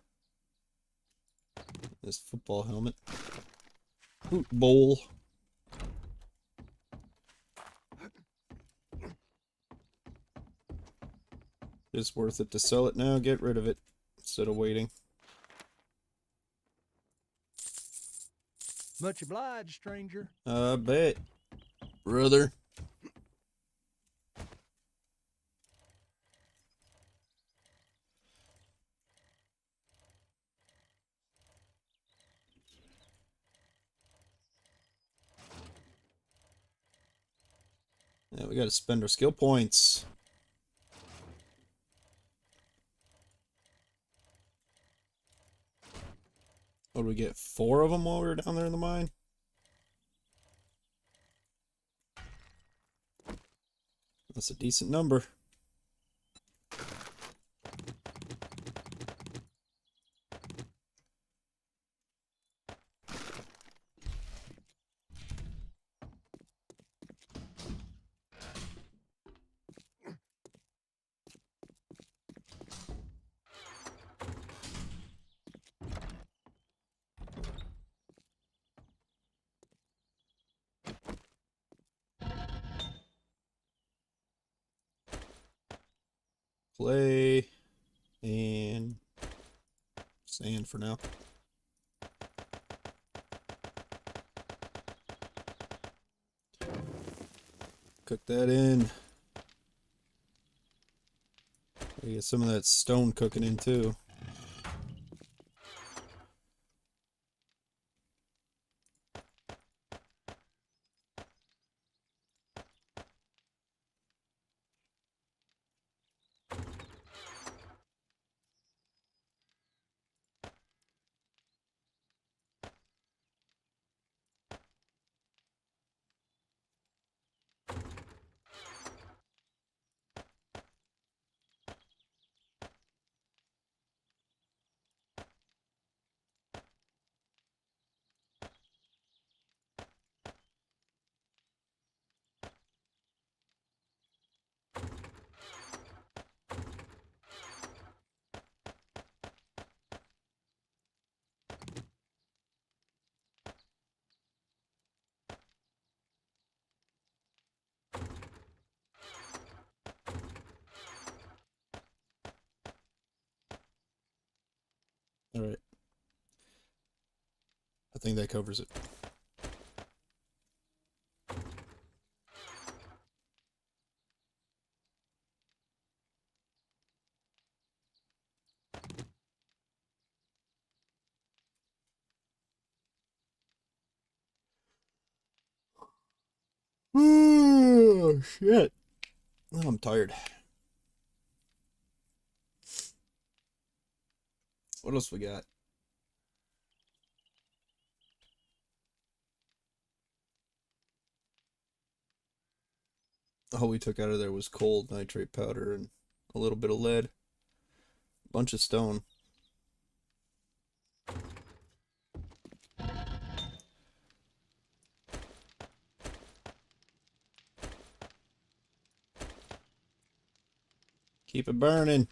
This football helmet. Hoot bowl. It's worth it to sell it now. Get rid of it instead of waiting. Much obliged, stranger. I bet, brother. Yeah, we gotta spend our skill points. What did we get? 4 of them while we were down there in the mine? That's a decent number. Clay and sand for now. Cook that in. We get some of that stone cooking in too. Alright. I think that covers it. Oh, shit. Oh, I'm tired. What else we got? All we took out of there was coal, nitrate powder, and a little bit of lead. Bunch of stone. Keep it burning.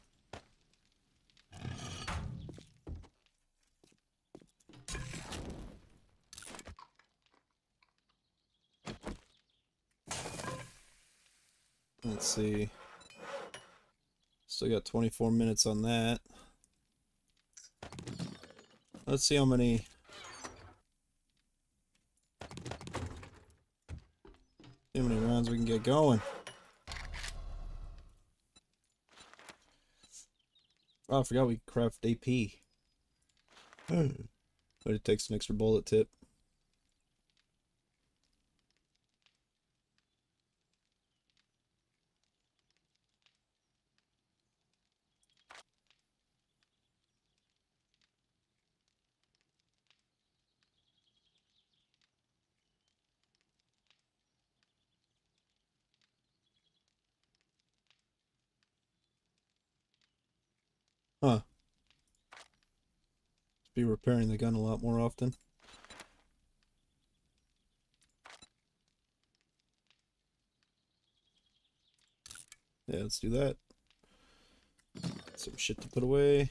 Let's see. Still got 24 minutes on that. Let's see how many rounds we can get going. Oh, I forgot we craft AP. But it takes an extra bullet tip. Huh. Be repairing the gun a lot more often. Yeah, let's do that. Some shit to put away.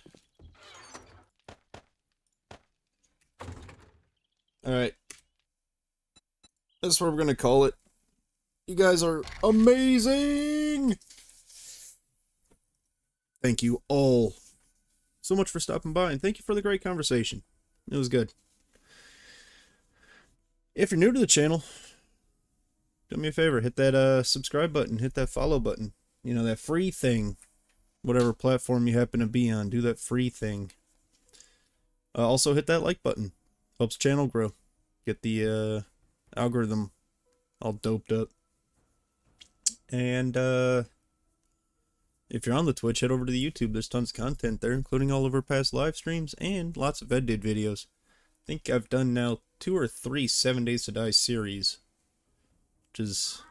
Alright. That's what we're gonna call it. You guys are amazing! Thank you all so much for stopping by, and thank you for the great conversation. It was good. If you're new to the channel, do me a favor, hit that subscribe button, hit that follow button. You know, that free thing. Whatever platform you happen to be on, do that free thing. Also hit that like button. Helps the channel grow. Get the algorithm all doped up. And if you're on the Twitch, head over to the YouTube. There's tons of content there, including all of our past live streams and lots of EdDid videos. I think I've done now 2 or 3 7 Days to Die series, which is,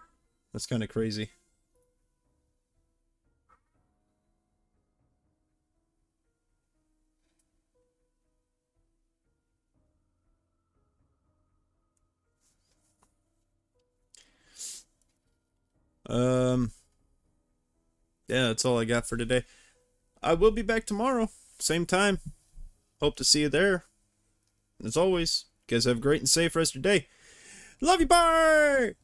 that's kind of crazy. Yeah, that's all I got for today. I will be back tomorrow, same time. Hope to see you there. As always, you guys have a great and safe rest of your day. Love you, bye!